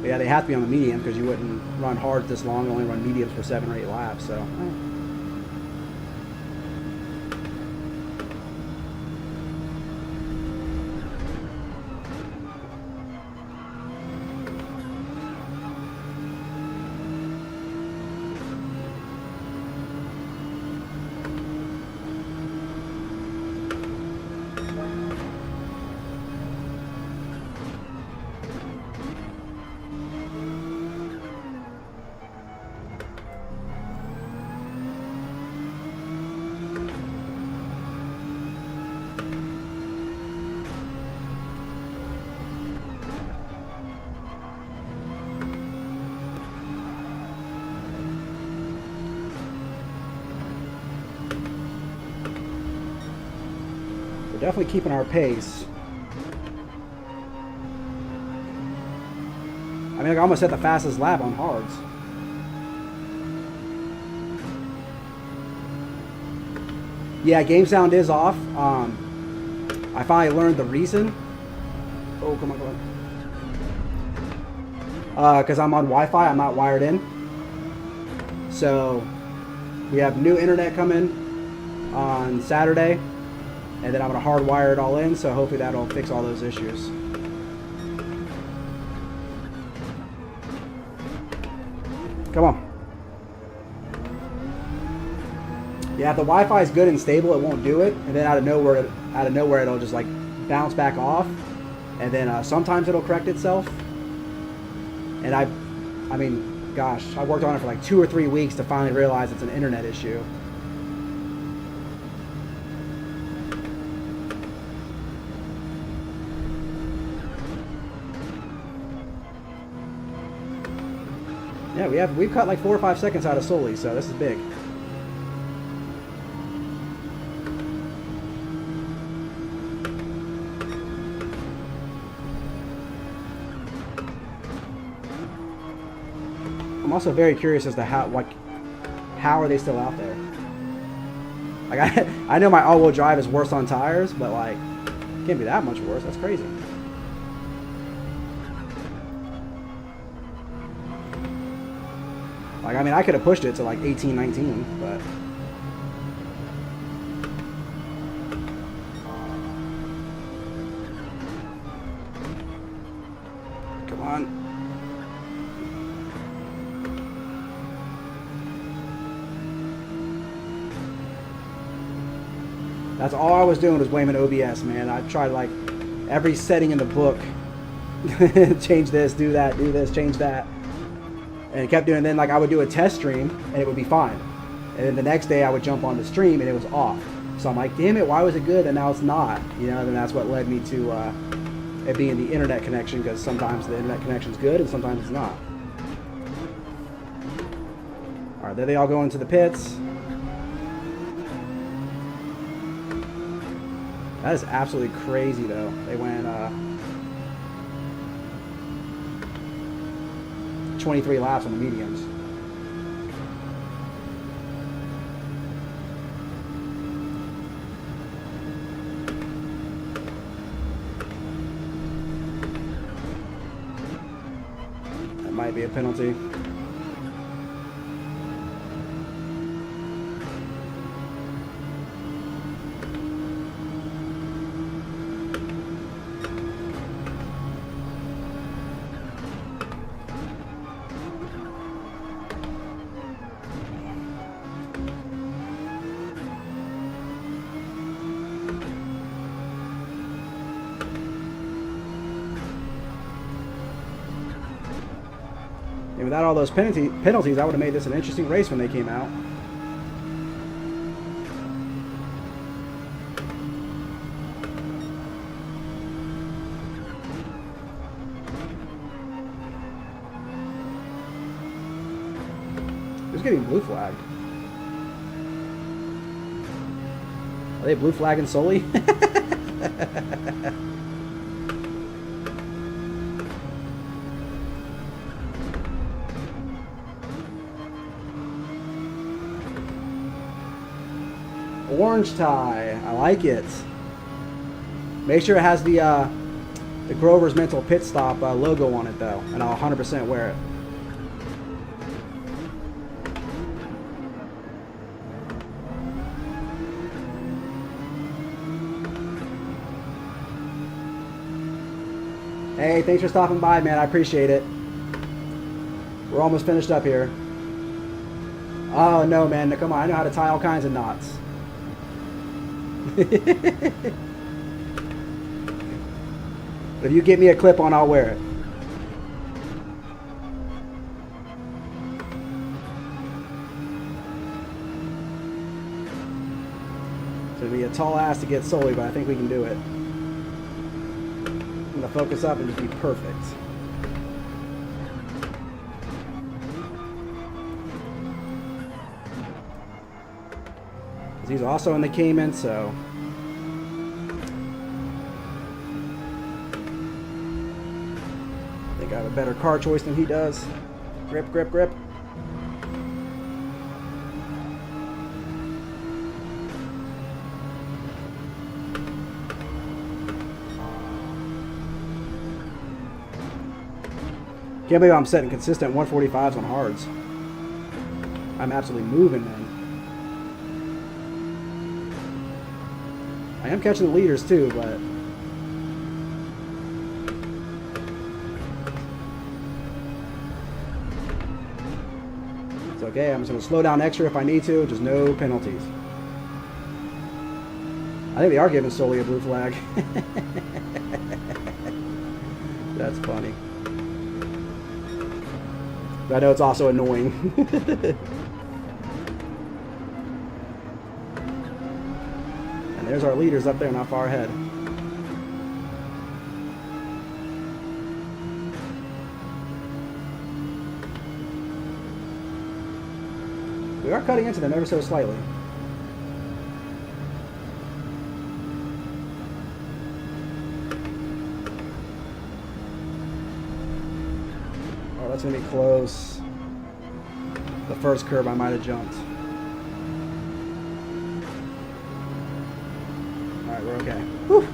But yeah, they have to be on the medium because you wouldn't run hard this long, only run mediums for 7 or 8 laps, so. We're definitely keeping our pace. I mean, I almost hit the fastest lap on hards. Yeah, game sound is off. I finally learned the reason. Oh, come on, come on. Because I'm on Wi-Fi, I'm not wired in. So, we have new internet coming on Saturday. And then I'm going to hardwire it all in, so hopefully that'll fix all those issues. Come on. Yeah, if the Wi-Fi is good and stable, it won't do it, and then out of nowhere, it'll just like bounce back off, and then sometimes it'll correct itself. And I mean, gosh, I worked on it for like 2 or 3 weeks to finally realize it's an internet issue. Yeah, we've cut like 4 or 5 seconds out of Sully, so this is big. I'm also very curious as to how are they still out there? Like I know my all-wheel drive is worse on tires, but like it can't be that much worse. That's crazy. Like I mean, I could have pushed it to like 18, 19, but come on. That's all I was doing was blaming OBS, man. I tried like every setting in the book. Change this, do that, do this, change that. And it kept doing, and then like I would do a test stream and it would be fine. And then the next day I would jump on the stream and it was off. So I'm like, damn it, why was it good and now it's not? You know, and that's what led me to it being the internet connection, because sometimes the internet connection's good and sometimes it's not. Alright, there they all go into the pits. That is absolutely crazy, though. They went 23 laps on the mediums. That might be a penalty. And without all those penalties, I would have made this an interesting race when they came out. Who's getting blue flagged? Are they blue flagging Sully? Orange tie, I like it. Make sure it has the Grover's Mental Pit Stop logo on it though, and I'll 100% wear it. Hey, thanks for stopping by, man. I appreciate it. We're almost finished up here. Oh no, man, come on, I know how to tie all kinds of knots. If you get me a clip on, I'll wear it. It's gonna be a tall ass to get Sully, but I think we can do it. I'm gonna focus up and just be perfect. He's also in the Cayman, so I think I have a better car choice than he does. Grip, grip, grip. Can't believe I'm setting consistent 145s on hards. I'm absolutely moving, man. I am catching the leaders too, but okay? I'm just going to slow down extra if I need to, just no penalties. I think they are giving solely a blue flag. That's funny. But I know it's also annoying. And there's our leaders up there, not far ahead. We are cutting into them ever so slightly. Oh, that's going to be close. The first curve I might have jumped. Alright, we're okay. Whew.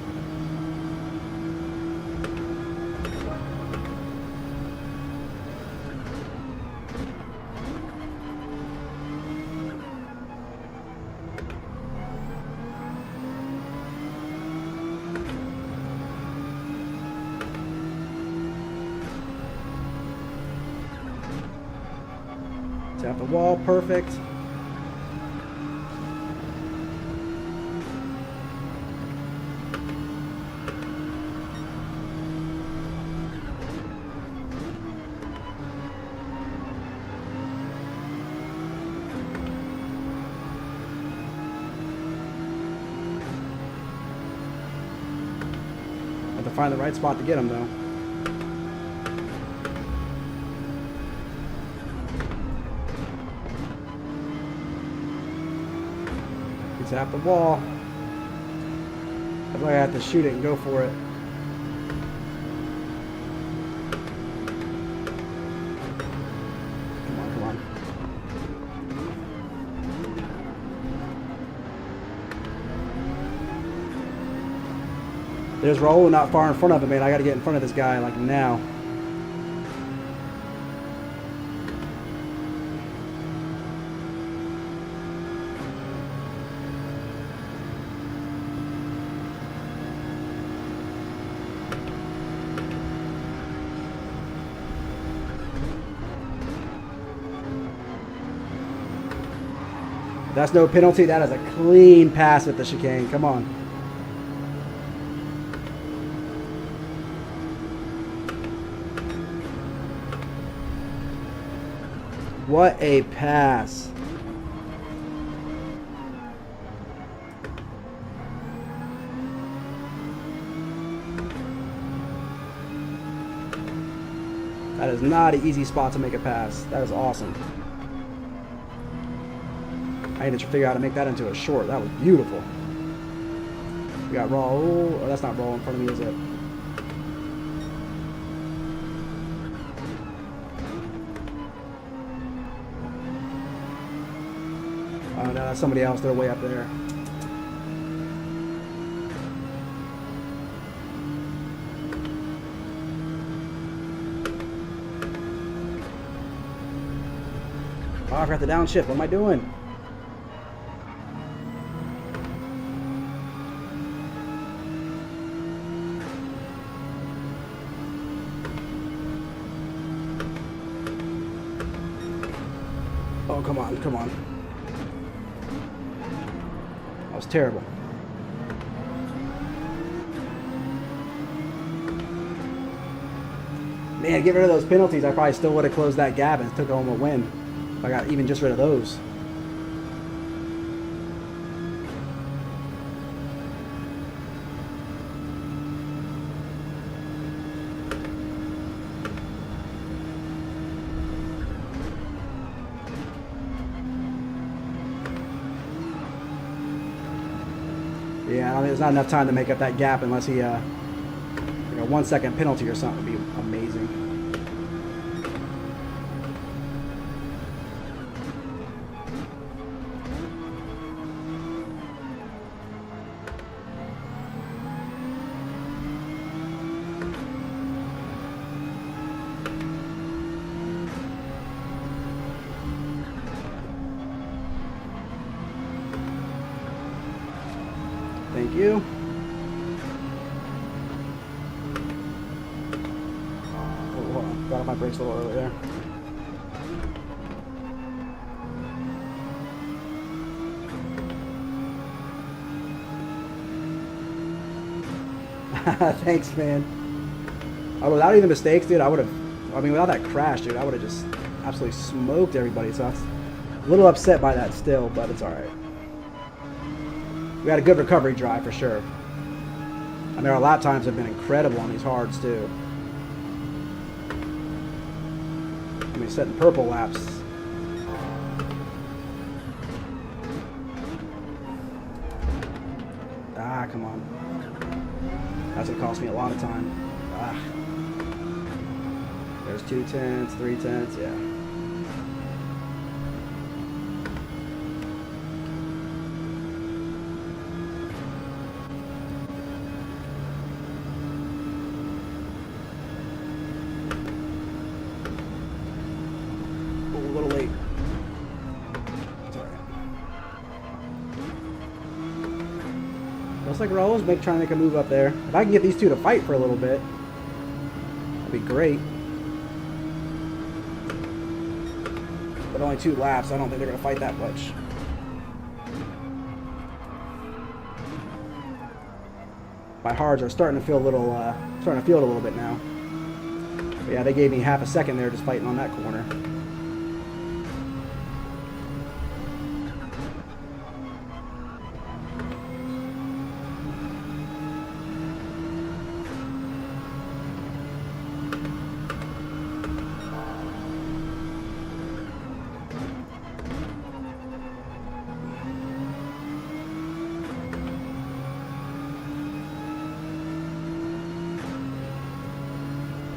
Tap the wall, perfect. Have to find the right spot to get him though. Tap the wall. I feel like I have to shoot it and go for it. Come on, come on. There's Raul not far in front of him, man. I got to get in front of this guy like now. That's no penalty. That is a clean pass with the chicane. Come on. What a pass. That is not an easy spot to make a pass. That is awesome. I need to figure out how to make that into a short. That was beautiful. We got Raul. Oh, that's not Raul in front of me, is it? Oh, no, that's somebody else. They're way up there. Oh, I forgot to downshift. What am I doing? Oh, come on, come on. That was terrible. Man, get rid of those penalties. I probably still would have closed that gap and took home a win. If I got even just rid of those. Yeah, I mean, there's not enough time to make up that gap unless he, like a 1 second penalty or something would be amazing. Thank you. Oh, got off my brakes a little early there. Thanks, man. Without even mistakes, dude, I would have, I mean, without that crash, dude, I would have just absolutely smoked everybody. So I was a little upset by that still, but it's all right. We had a good recovery drive for sure. I mean, our lap times have been incredible on these hards too. I mean, setting purple laps. Ah, come on. That's gonna cost me a lot of time. Ah. There's 2 tenths, 3 tenths, yeah. Oh, a little late. It's alright. Looks like Raul's trying to make a move up there. If I can get these two to fight for a little bit, that'd be great. But only 2 laps, I don't think they're going to fight that much. My hards are starting to feel a little, starting to feel it a little bit now. But yeah, they gave me half a second there just fighting on that corner.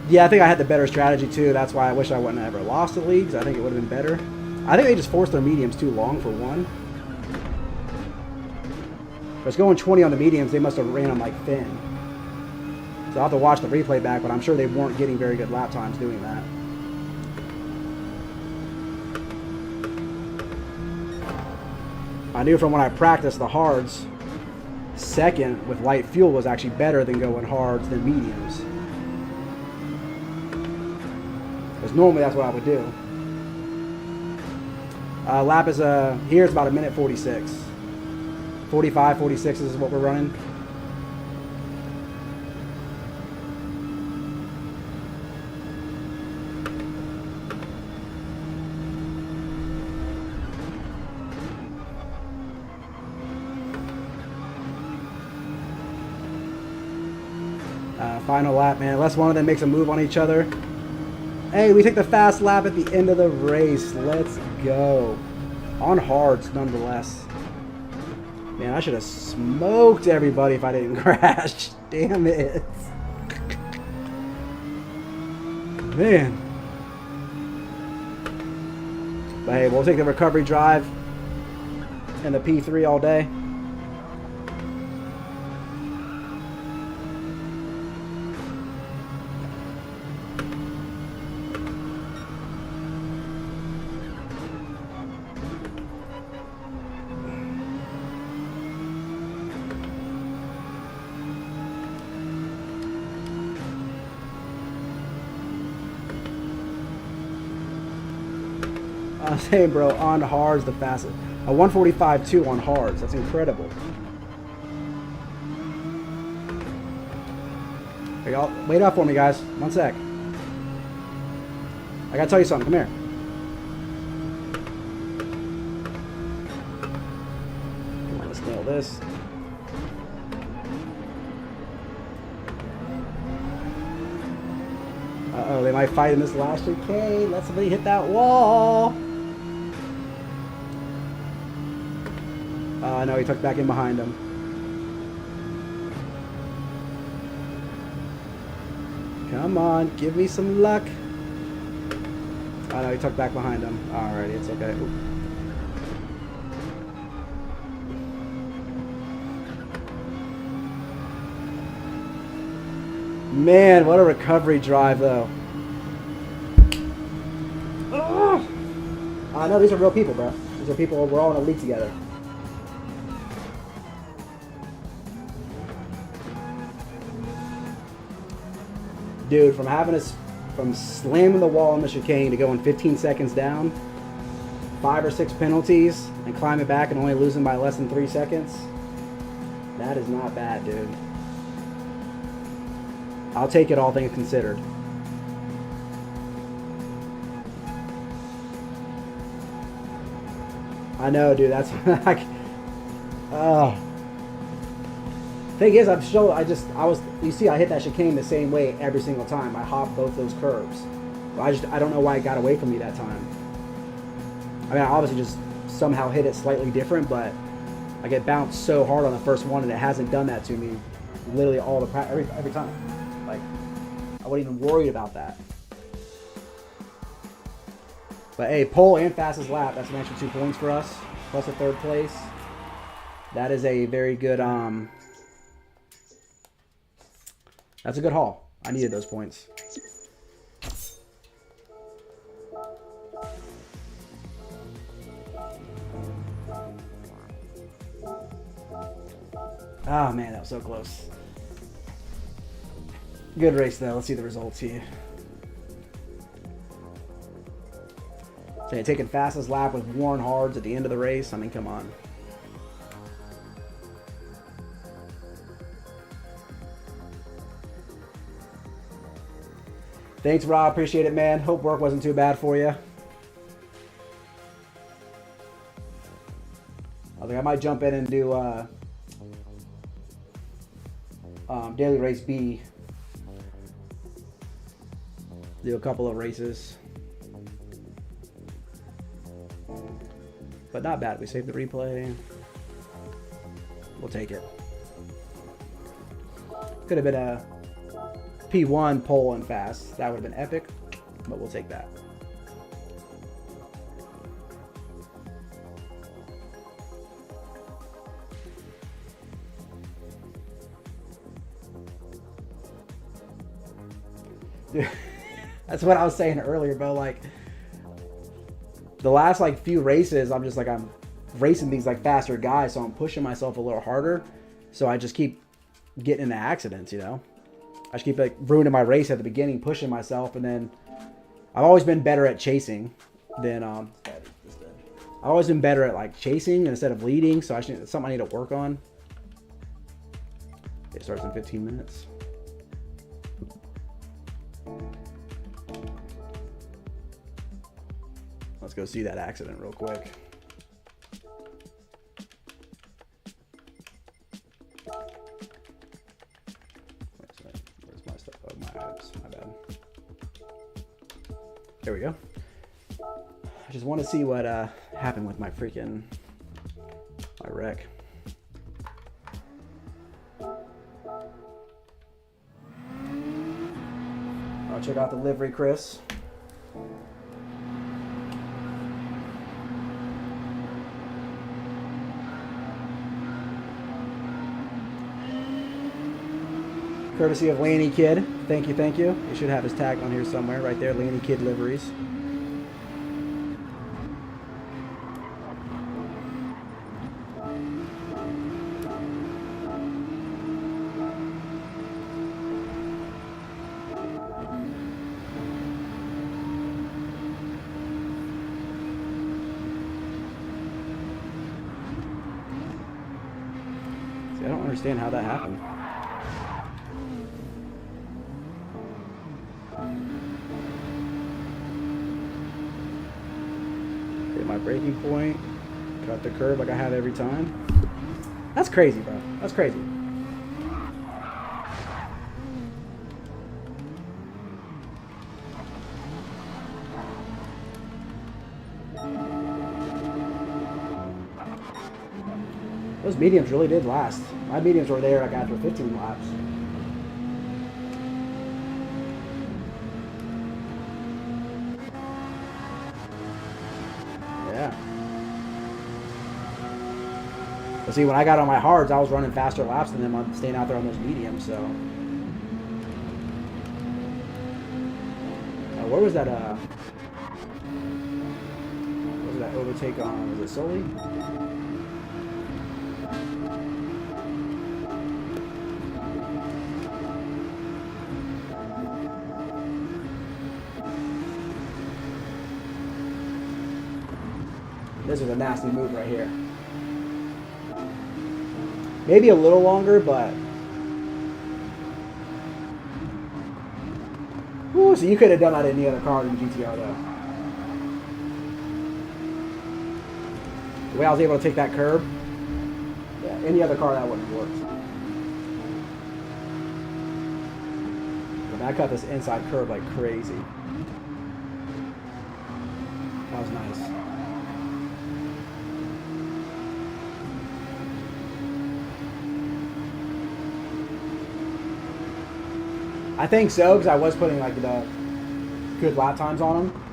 Yeah, I think I had the better strategy too. That's why I wish I wouldn't have ever lost the leagues. I think it would have been better. I think they just forced their mediums too long for one. If it's going 20 on the mediums, they must have ran them like thin. So I'll have to watch the replay back, but I'm sure they weren't getting very good lap times doing that. I knew from when I practiced the hards, second with light fuel was actually better than going hards than mediums. Because normally that's what I would do. Lap is here it's about 1:46. 45, 46 is what we're running. Final lap, man. Unless one of them makes a move on each other. Hey, we take the fast lap at the end of the race. Let's go. On hards, nonetheless. Man, I should have smoked everybody if I didn't crash. Damn it. Man. But hey, we'll take the recovery drive and the P3 all day. I'm saying, bro, on hards the fastest. A 1:45.2 on hards. That's incredible. Hey, y'all, wait up for me, guys. One sec. I gotta tell you something. Come here. Come on, let's nail this. Uh-oh, they might fight in this last chicane. Let somebody hit that wall. No, he took back in behind him. Come on, give me some luck. Oh no, he took back behind him. Alrighty, it's okay. Ooh. Man, what a recovery drive, though. I know these are real people, bro. These are people. We're all in a league together. Dude, from slamming the wall on the chicane to going 15 seconds down, 5 or 6 penalties, and climbing back and only losing by less than 3 seconds. That is not bad, dude. I'll take it all things considered. I know, dude. That's like, thing is, you see, I hit that chicane the same way every single time. I hopped both those curves. So I don't know why it got away from me that time. I mean, I obviously just somehow hit it slightly different, but I get bounced so hard on the first one, and it hasn't done that to me literally all the every time. Like, I wasn't even worried about that. But hey, pole and fastest lap, that's an extra 2 points for us, plus a 3rd place. That is a very good, that's a good haul. I needed those points. Oh man, that was so close. Good race though. Let's see the results here. So you're taking fastest lap with Warren Hards at the end of the race. I mean, come on. Thanks, Rob. Appreciate it, man. Hope work wasn't too bad for you. I think I might jump in and do daily race B. Do a couple of races. But not bad. We saved the replay. We'll take it. Could have been a P1 pole and fast. That would have been epic, but we'll take that. Dude, that's what I was saying earlier, bro. Like, the last like few races, I'm racing these like faster guys, so I'm pushing myself a little harder. So I just keep getting into accidents, you know. I just keep like ruining my race at the beginning, pushing myself, and then I've always been better at chasing than I've always been better at like chasing instead of leading. So it's something I need to work on. It starts in 15 minutes. Let's go see that accident real quick. Where's my stuff? Oh, my bad. There we go. I just want to see what happened with my wreck. I'll check out the livery, Chris. Courtesy of Laney Kid. Thank you, thank you. You should have his tag on here somewhere, right there. Laney Kid Liveries. See, I don't understand how that happened. My braking point, cut the curve like I have every time. That's crazy, bro. That's crazy. Those mediums really did last. My mediums were there like after 15 laps. But see, when I got on my hards, I was running faster laps than them on staying out there on those mediums. So, where was that? What was that overtake on? Was it Sully? This is a nasty move right here. Maybe a little longer, but So you could have done that in any other car than the GT-R though. The way I was able to take that curb, yeah, any other car that wouldn't have worked. But I cut this inside curb like crazy. That was nice. I think so, because I was putting like the good lap times on them.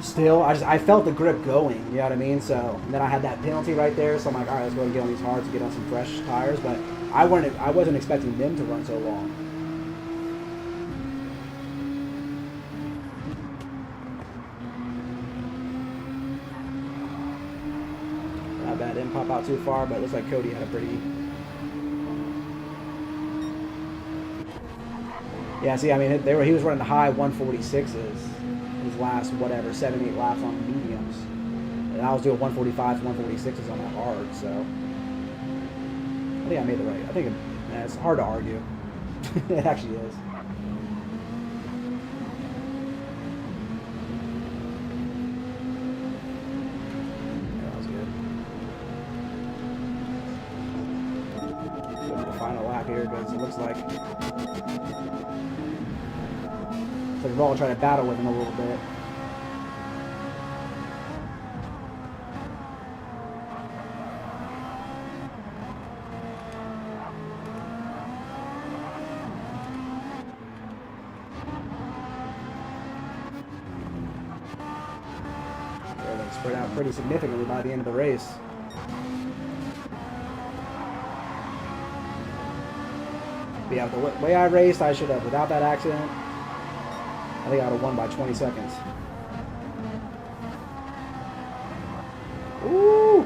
Still, I felt the grip going, you know what I mean? So then I had that penalty right there, so I'm like, all right, let's go and get on these hards to get on some fresh tires. But I wasn't expecting them to run so long. Not bad, didn't pop out too far, but it looks like Cody had a pretty. Yeah, see, I mean, he was running the high 146s his last, whatever, 7-8 laps on mediums. And I was doing 145s, 146s on that hard, so. I think I made the right. I think it's hard to argue. It actually is. Yeah, that was good. Go to the final lap here, because it looks like. So we're all trying to battle with him a little bit. They spread out pretty significantly by the end of the race. But yeah, the way I raced, I should have, without that accident, I think I would have won by 20 seconds. Ooh!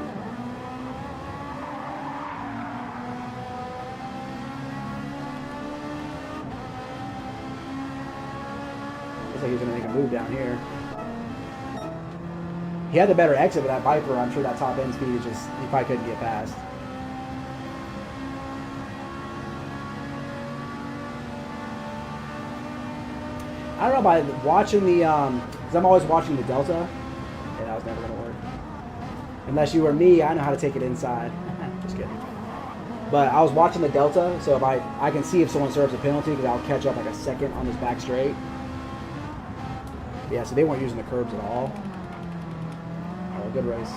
Looks like he's going to make a move down here. He had the better exit with that Viper. I'm sure that top end speed is just, he probably couldn't get past. I don't know, by watching the, because I'm always watching the Delta. Yeah, that was never going to work. Unless you were me, I know how to take it inside. Just kidding. But I was watching the Delta, so if I can see if someone serves a penalty, because I'll catch up like a second on this back straight. Yeah, so they weren't using the curbs at all. Oh, good race.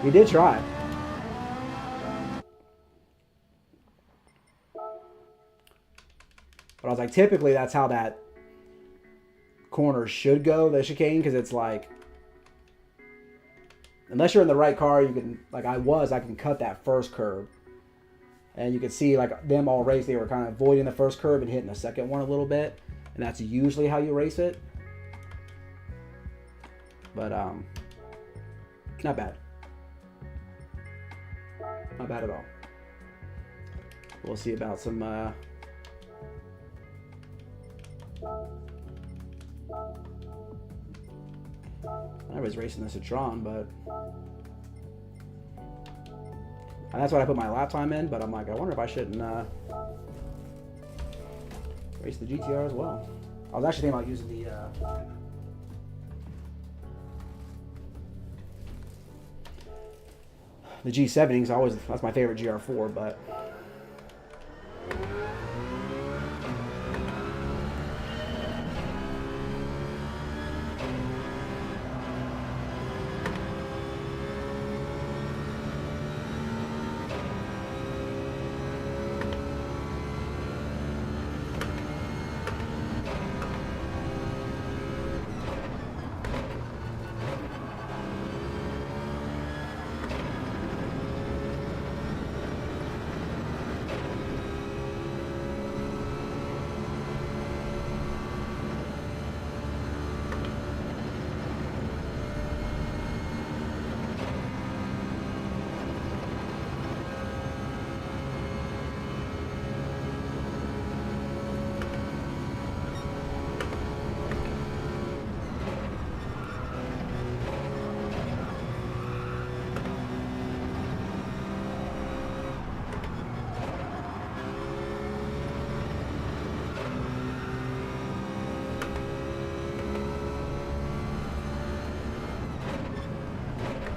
He did try. But I was like, typically that's how that corner should go, the chicane, because it's like, unless you're in the right car, you can, like I can cut that first curb. And you can see like them all race, they were kind of avoiding the first curb and hitting the second one a little bit. And that's usually how you race it. But not bad. Not bad at all. We'll see about some I was racing the Citron, but and that's what I put my lap time in, but I'm like, I wonder if I shouldn't race the GT-R as well. I was actually thinking about using the G70, because that's my favorite GR4, but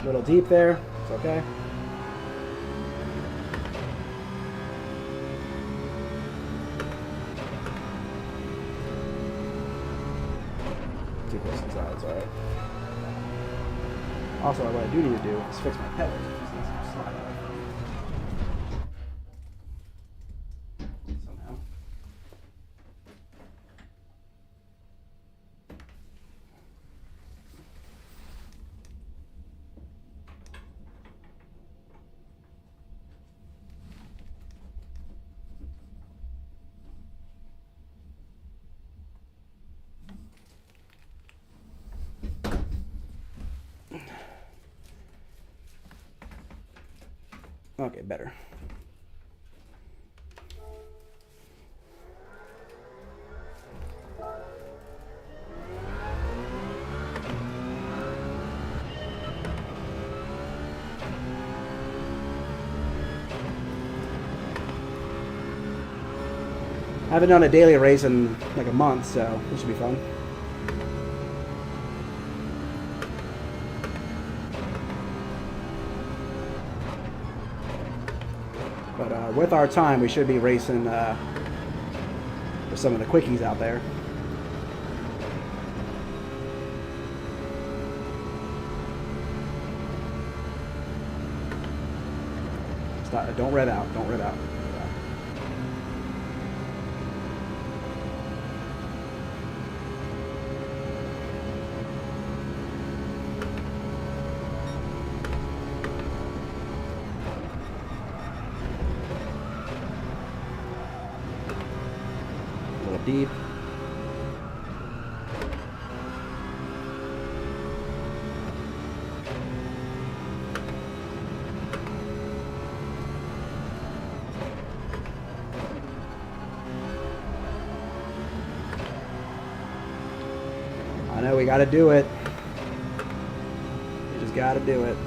little deep there. It's okay. Too close inside, it's alright. Also, what I do need to do is fix my pedals. Somehow. Okay, better. I haven't done a daily race in like a month, so this should be fun. But with our time, we should be racing for some of the quickies out there. Stop, don't rev out. Don't rev out. Deep. I know we got to do it. We just got to do it.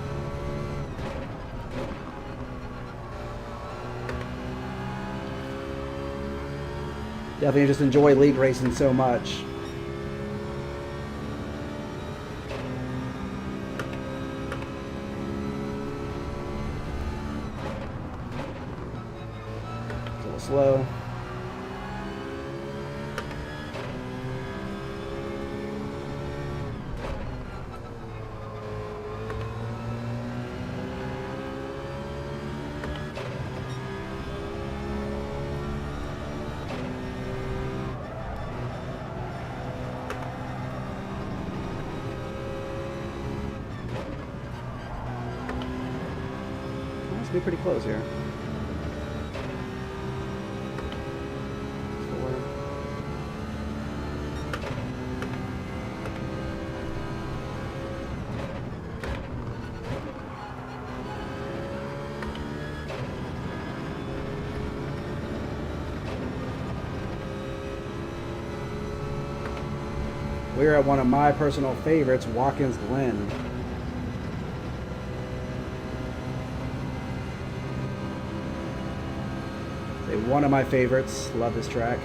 Definitely just enjoy league racing so much. It's a little slow. Be pretty close here. We're at one of my personal favorites, Watkins Glen. One of my favorites. Love this track.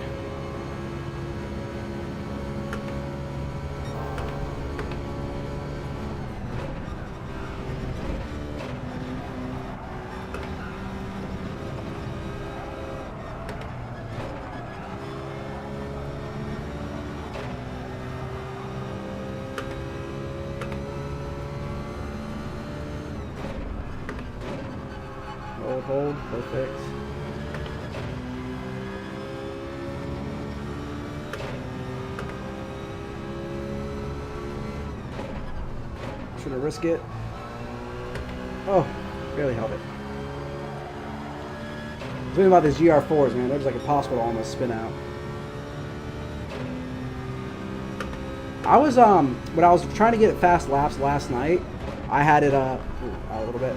Hold, perfect. Should I risk it? Oh, barely held it. Thinking about these GR4s, man. They're just like impossible to almost spin out. I was when I was trying to get fast laps last night, I had it a little bit.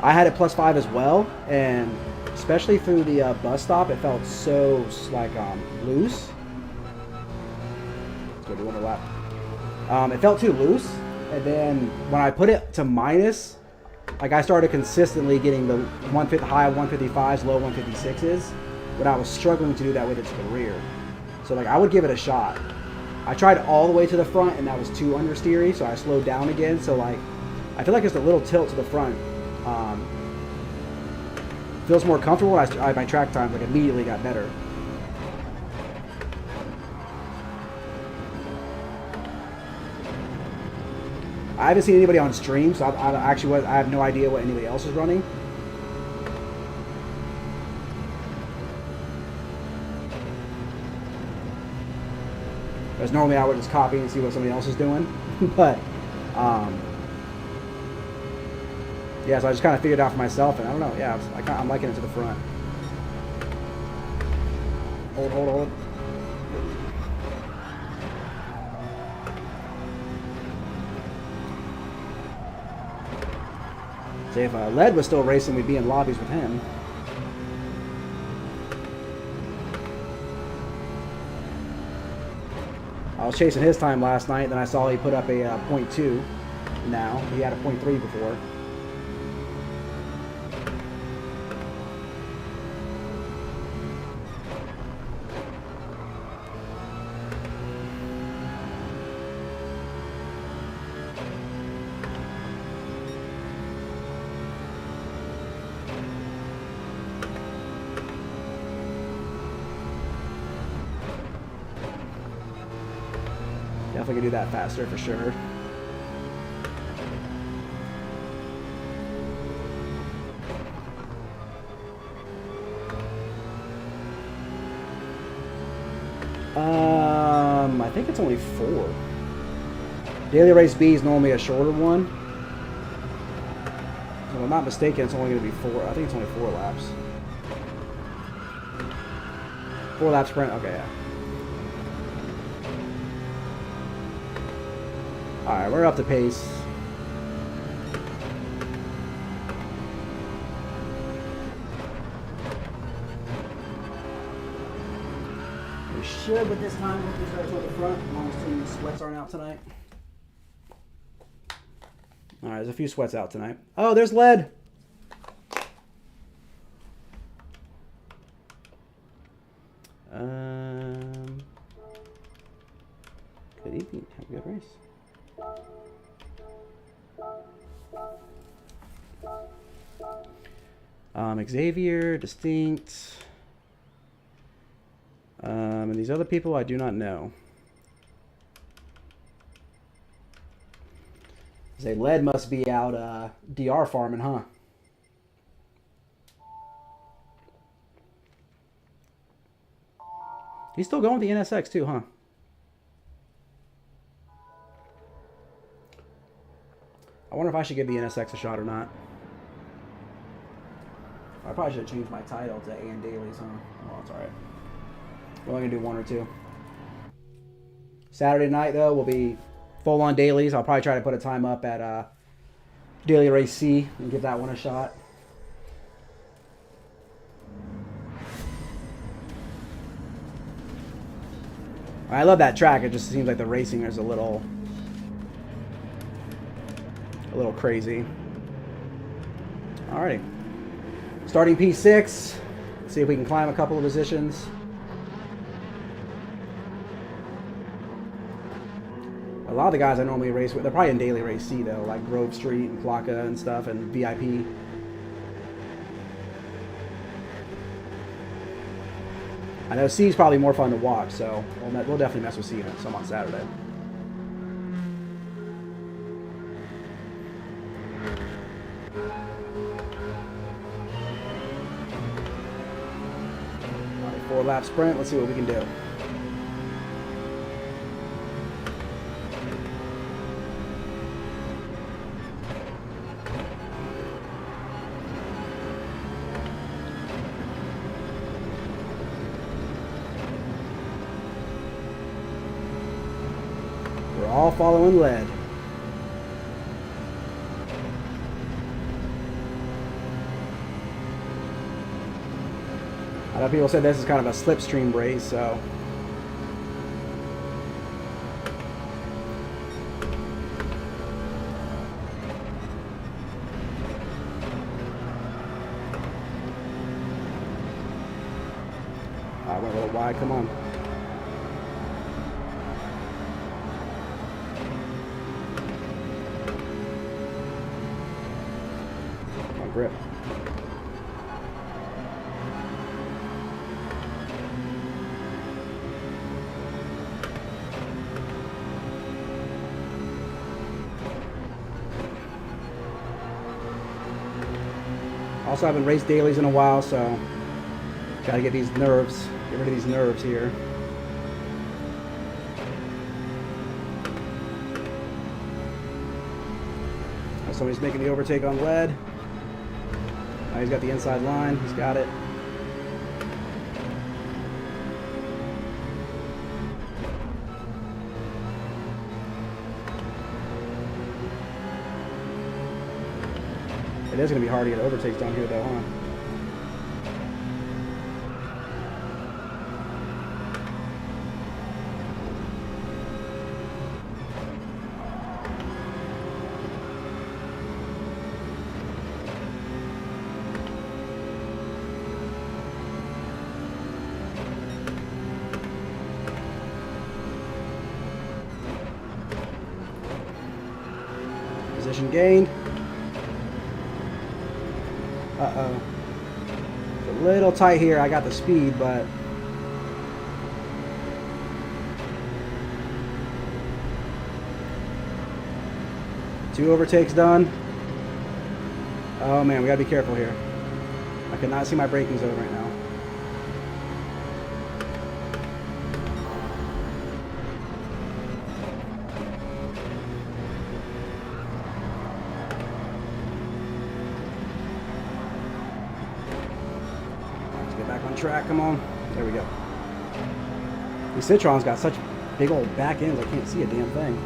I had it +5 as well, and especially through the bus stop, it felt so like loose. Let's go do one more lap. It felt too loose. And then when I put it to minus, like I started consistently getting the high 155s, low 156s, but I was struggling to do that with it to the rear. So like I would give it a shot. I tried all the way to the front and that was too understeery, so I slowed down again. So like I feel like just a little tilt to the front. Feels more comfortable. My track time like immediately got better. I haven't seen anybody on stream, so I have no idea what anybody else is running. Because normally I would just copy and see what somebody else is doing, but yeah, so I just kind of figured it out for myself, and I don't know. Yeah, I'm liking it to the front. Hold. See, if Led was still racing, we'd be in lobbies with him. I was chasing his time last night, then I saw he put up a 0.2 now. He had a 0.3 before. Definitely could do that faster for sure. I think it's only 4. Daily race B is normally a shorter one. If I'm not mistaken, it's only going to be 4. I think it's only 4 laps. 4 lap sprint. Okay, yeah. Alright, we're up to pace. We should, with this time, we'll just start toward the front, as long as some sweats aren't out tonight. Alright, there's a few sweats out tonight. Oh, there's Led! Good evening. Have a good race. Xavier, Distinct, and these other people I do not know. Say Led must be out DR farming, huh? He's still going with the NSX too, huh? I wonder if I should give the NSX a shot or not. I probably should have changed my title to A and Dailies, huh? Oh, it's alright. We're only going to do 1 or 2. Saturday night, though, will be full-on dailies. I'll probably try to put a time up at Daily Race C and give that one a shot. I love that track. It just seems like the racing is a little crazy. Alrighty. Starting P6. See if we can climb a couple of positions. A lot of the guys I normally race with, they're probably in Daily Race C though, like Grove Street and Plaka and stuff, and VIP. I know C is probably more fun to watch, so we'll definitely mess with C some on Saturday. All right, 4-lap sprint. Let's see what we can do. All following Led. I know people said this is kind of a slipstream race, so I went a little wide. Come on. grip. Also, I haven't raced dailies in a while, so gotta get these nerves, get rid of these nerves here. Somebody's making the overtake on lead. Now he's got the inside line. He's got it. It is going to be hard to get overtakes down here, though, huh? Position gained. Uh-oh. It's a little tight here. I got the speed, but... Two overtakes done. Oh man, we gotta be careful here. I cannot see my braking zone right now. Track, come on. There we go. These Citroen's got such big old back ends, I can't see a damn thing.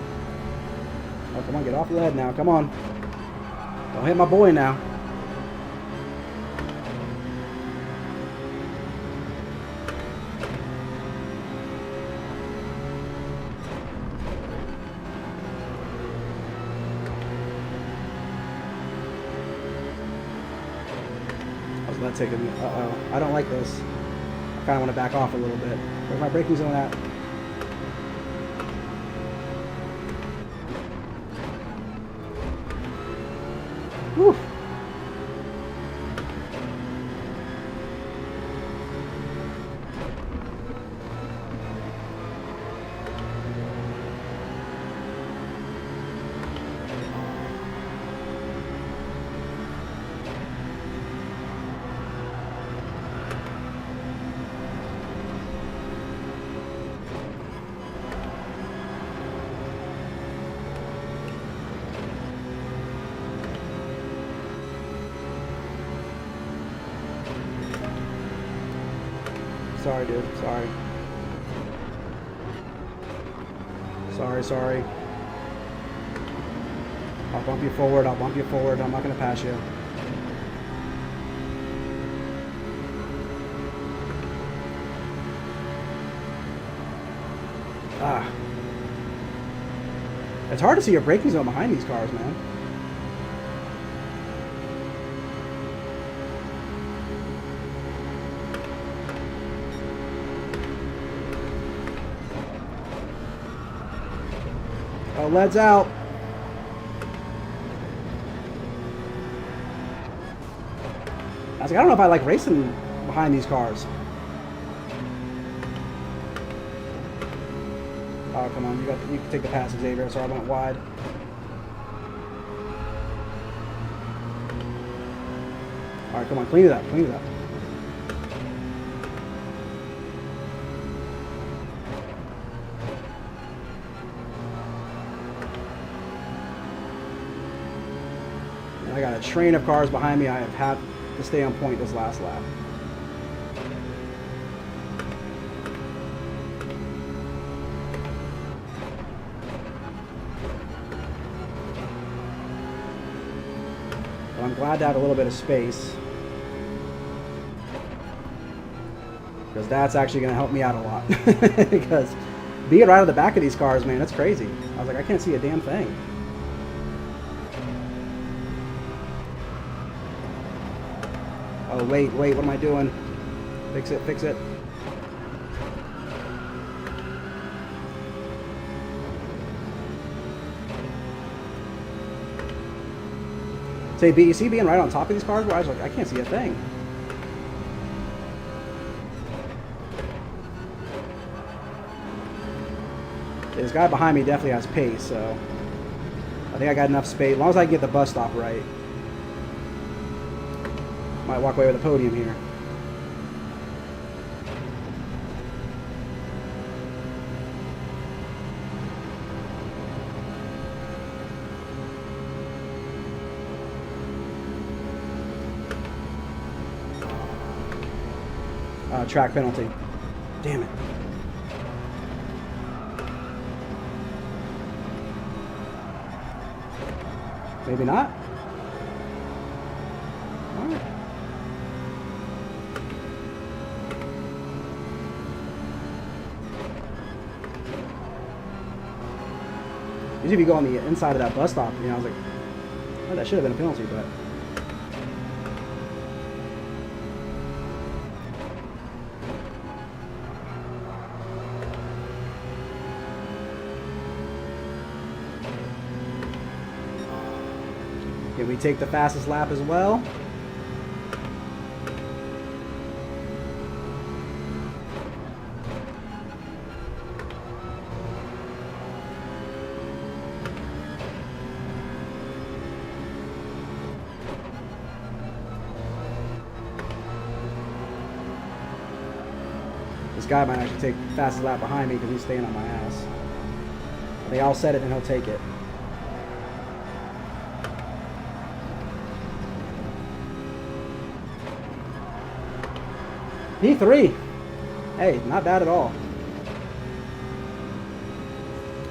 Oh, come on, get off the lead now. Come on. Don't hit my boy now. How's that taking me? Uh-oh. I don't like this. I kind of want to back off a little bit. Where's my braking zone at? Whew. Sorry, dude. Sorry. Sorry. I'll bump you forward. I'm not going to pass you. Ah. It's hard to see your braking zone behind these cars, man. Oh, lead's out. I was like, I don't know if I like racing behind these cars. Oh, come on. You can take the pass, Xavier. Sorry, I went wide. All right, come on. Clean it up. I got a train of cars behind me. I have had to stay on point this last lap. But I'm glad to have a little bit of space, because that's actually going to help me out a lot. Because being right at the back of these cars, man, that's crazy. I was like, I can't see a damn thing. Oh, wait, what am I doing? Fix it. Say, you see being right on top of these cars where I was like, I can't see a thing. This guy behind me definitely has pace, so I think I got enough space. As long as I can get the bus stop right. Might walk away with a podium here. Track penalty. Damn it. Maybe not. All right. Usually if you go on the inside of that bus stop, you know, I was like, oh, that should have been a penalty, but... Can we take the fastest lap as well? This guy might actually take the fastest lap behind me because he's staying on my ass. They all said it and he'll take it. P3. Hey, not bad at all.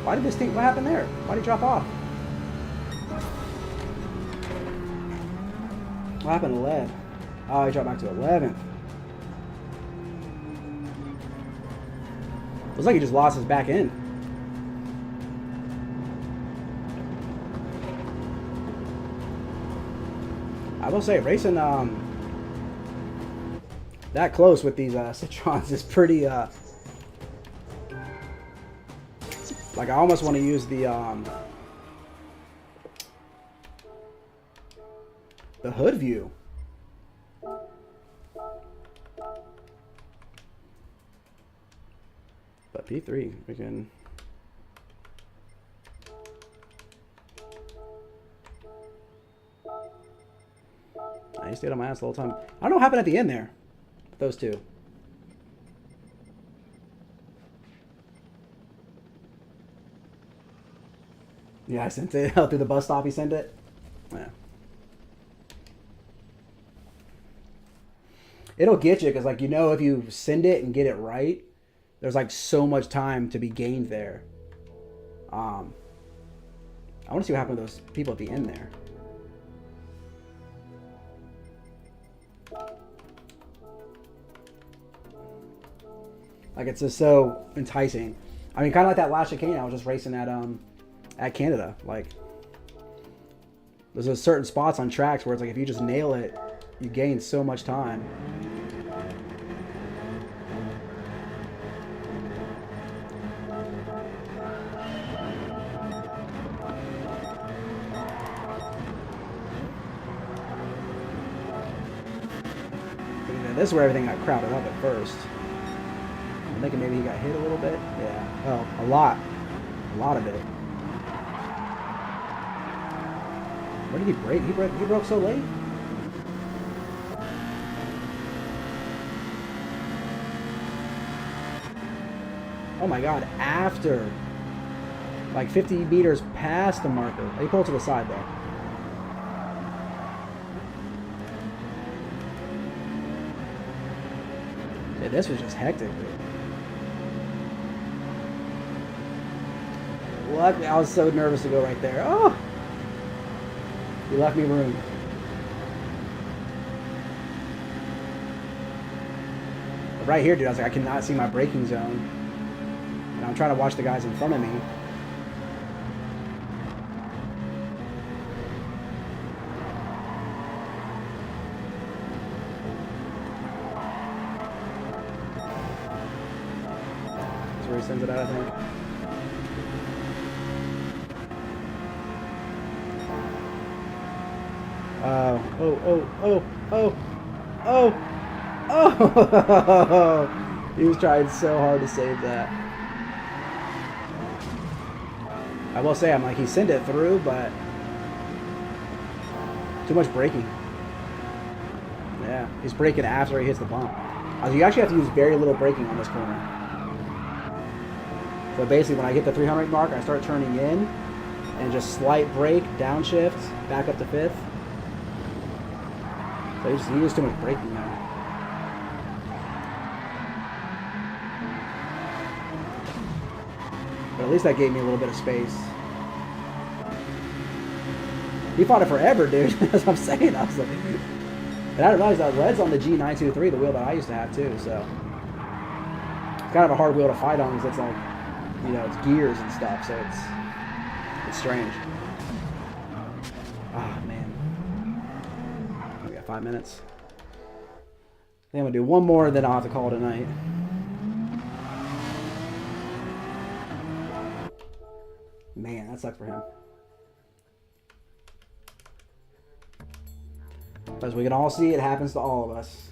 Why did this thing, what happened there? Why did he drop off? What happened to lead? Oh, he dropped back to 11th. Looks like he just lost his back end. I will say, racing that close with these Citroens is pretty like I almost want to use the hood view. But P3 we can I stayed on my ass the whole time. I don't know what happened at the end there. Those two. Yeah, I sent it out through the bus stop. He sent it. Yeah. It'll get you because, like, you know, if you send it and get it right, there's like so much time to be gained there. I want to see what happened to those people at the end there. Like, it's just so enticing. I mean, kind of like that last chicane I was just racing at Canada. Like, there's those certain spots on tracks where it's like if you just nail it, you gain so much time. This is where everything got crowded up at first. I'm thinking maybe he got hit a little bit. Yeah. Oh, a lot. A lot of it. Where did he break? He broke so late? Oh my god, after. Like 50 meters past the marker. He pulled to the side though. Yeah, this was just hectic, dude. Luckily, I was so nervous to go right there. Oh! He left me room. But right here, dude, I was like, I cannot see my braking zone. And I'm trying to watch the guys in front of me. That's where he sends it out, I think. Oh! Oh! He was trying so hard to save that. I will say, I'm like, he sent it through, but too much braking. Yeah, he's braking after he hits the bump. You actually have to use very little braking on this corner. So basically, when I hit the 300 mark, I start turning in and just slight brake, downshift, back up to 5th. So he used too much braking now. But at least that gave me a little bit of space. He fought it forever, dude. That's what I'm saying. I was like, and I didn't realize that Red's on the G923, the wheel that I used to have too. So it's kind of a hard wheel to fight on because it's like, you know, it's gears and stuff. So it's strange. Ah, man. We got 5 minutes. I think I'm gonna do one more, then I'll have to call it a night. Man, that sucked for him. As we can all see, it happens to all of us.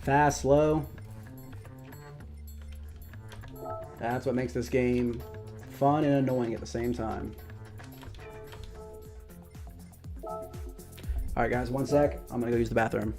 Fast, slow. That's what makes this game fun and annoying at the same time. Alright guys, 1 sec. I'm gonna go use the bathroom.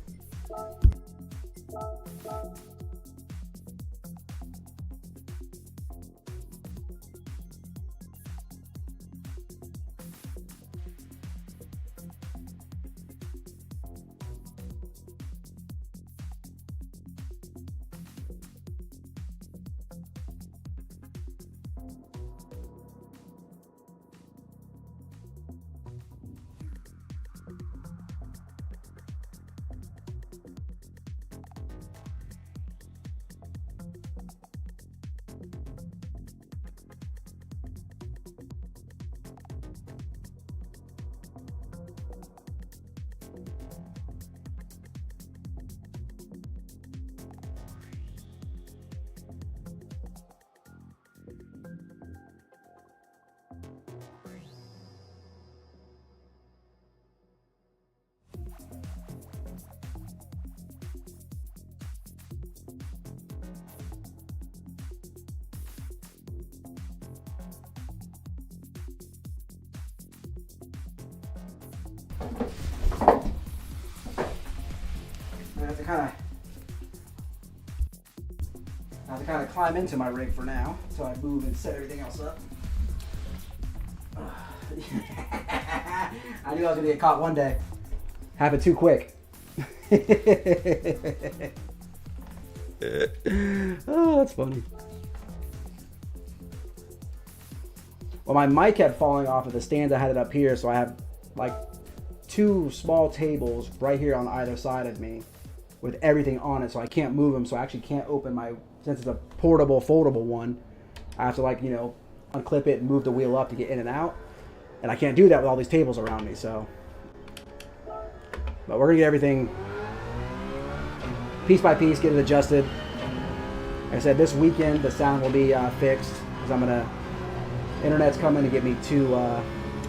I have to kind of climb into my rig for now until I move and set everything else up. I knew I was gonna get caught one day. Happened too quick. Oh, that's funny. Well, my mic kept falling off of the stands. I had it up here, so I have like 2 small tables right here on either side of me with everything on it, so I can't move them. So I actually can't open my, since it's a portable, foldable one, I have to, like, you know, unclip it and move the wheel up to get in and out. And I can't do that with all these tables around me, so. But we're gonna get everything piece by piece, get it adjusted. Like I said, this weekend the sound will be fixed, because I'm gonna, internet's coming to get me 2,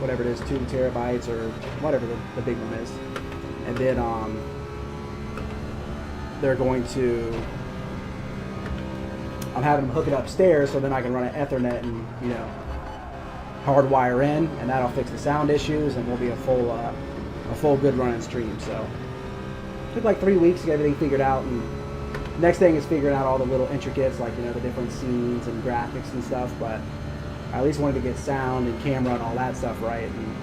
whatever it is, 2 terabytes or whatever the big one is. And then they're going to, I'm having them hook it upstairs so then I can run an Ethernet and, you know, hardwire in, and that'll fix the sound issues, and we'll be a full good running stream. So it took like 3 weeks to get everything figured out, and next thing is figuring out all the little intricates, like, you know, the different scenes and graphics and stuff. But I at least wanted to get sound and camera and all that stuff right, and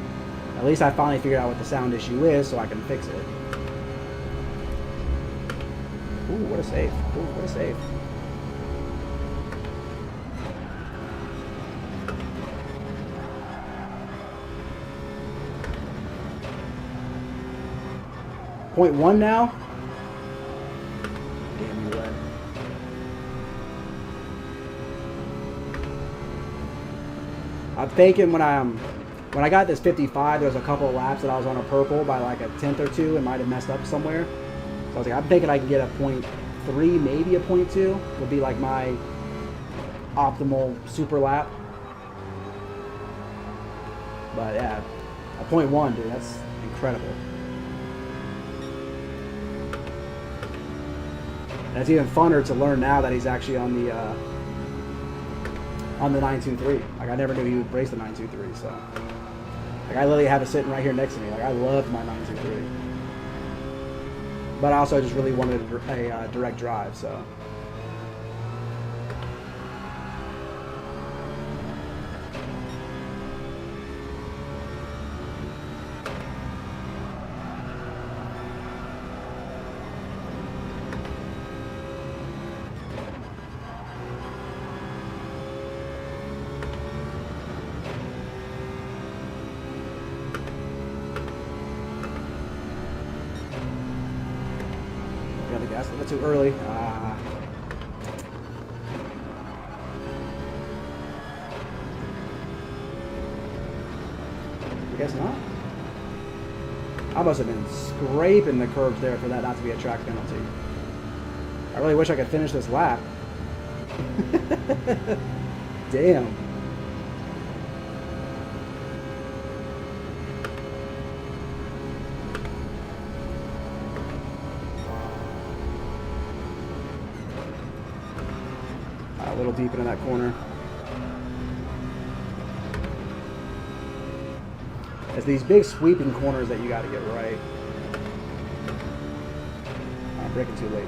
at least I finally figured out what the sound issue is so I can fix it. Ooh, what a save. Ooh, what a save. .1 now? Damn you, Red. I'm thinking when I got this 55, there was a couple of laps that I was on a purple by like a 10th or 2 and might have messed up somewhere. So I was like, I'm thinking I can get a .3, maybe a .2 would be like my optimal super lap. But yeah, a .1, dude, that's incredible. And it's even funner to learn now that he's actually on the 923. Like, I never knew he would race the 923. So, like, I literally have it sitting right here next to me. Like, I loved my 923. But I also just really wanted a direct drive. So. Got the gas a little too early. I guess not. I must have been scraping the curbs there for that not to be a track penalty. I really wish I could finish this lap. Damn. A little deep into that corner. It's these big sweeping corners that you got to get right. I'm braking too late.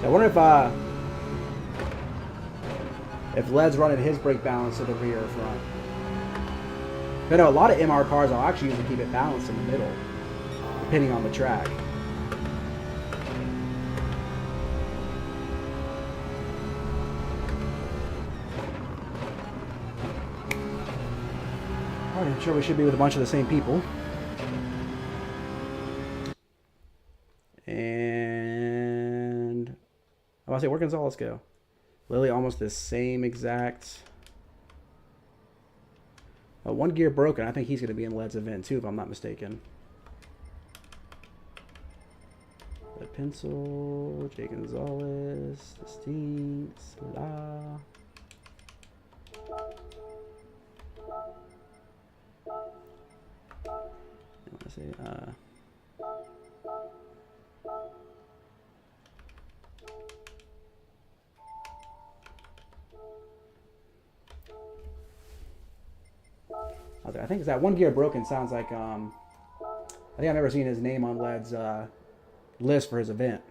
So I wonder if Led's running his brake balance to the rear or front. But no, a lot of MR cars I'll actually usually keep it balanced in the middle, depending on the track. Alright, I'm sure we should be with a bunch of the same people. And I want to say, where Gonzalez go? Literally almost the same exact. One gear broken. I think he's going to be in Led's event too, if I'm not mistaken. The pencil, Jay Gonzalez, the Stinks, La. I want to say, I think that one gear broken sounds like I think I've never seen his name on Led's list for his event.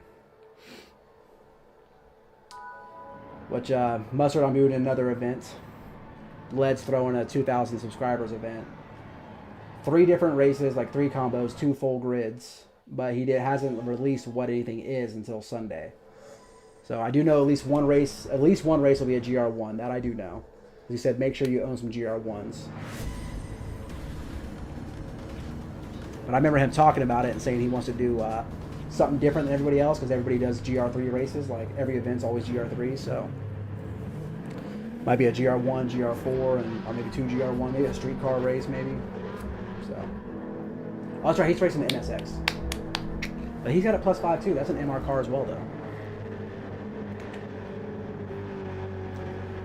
Which Mustard I'm doing another event. Led's throwing a 2,000 subscribers event. 3 different races, like 3 combos, 2 full grids, but he hasn't released what anything is until Sunday. So I do know at least one race will be a GR1. That I do know. He said make sure you own some GR1s. But I remember him talking about it and saying he wants to do something different than everybody else because everybody does GR3 races. Like every event's always GR3, so might be a GR1, GR4, or maybe 2 GR1, maybe a street car race, maybe. So, oh, that's right, he's racing the NSX. But he's got a +5 too. That's an MR car as well, though.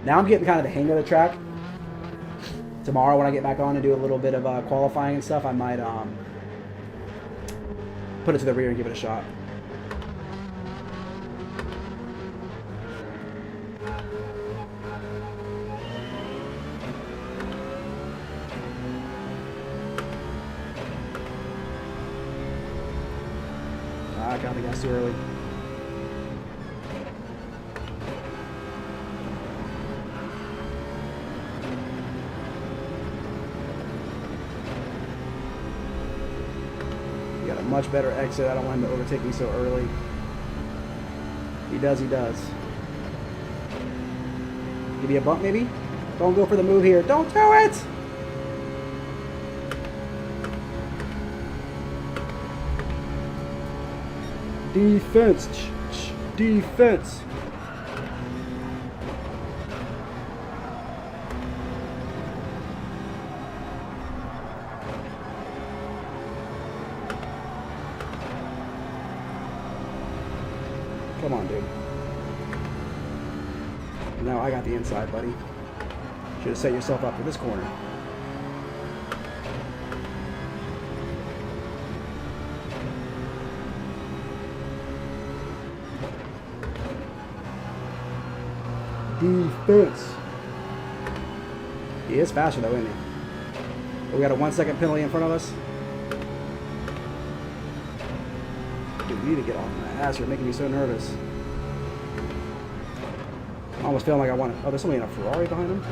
Now I'm getting kind of the hang of the track. Tomorrow when I get back on and do a little bit of qualifying and stuff, I might put it to the rear and give it a shot. I got the gas too early. Got a much better exit. I don't want him to overtake me so early. He does, he does. Give me a bump maybe? Don't go for the move here. Don't do it! Defense. Defense. Come on, dude. No, I got the inside, buddy. Should have set yourself up for this corner. Defense. He is faster though, isn't he? We got a 1 second penalty in front of us. Dude, you need to get off my ass. You're making me so nervous. I almost feeling like I want to. Oh, there's somebody in a Ferrari behind him.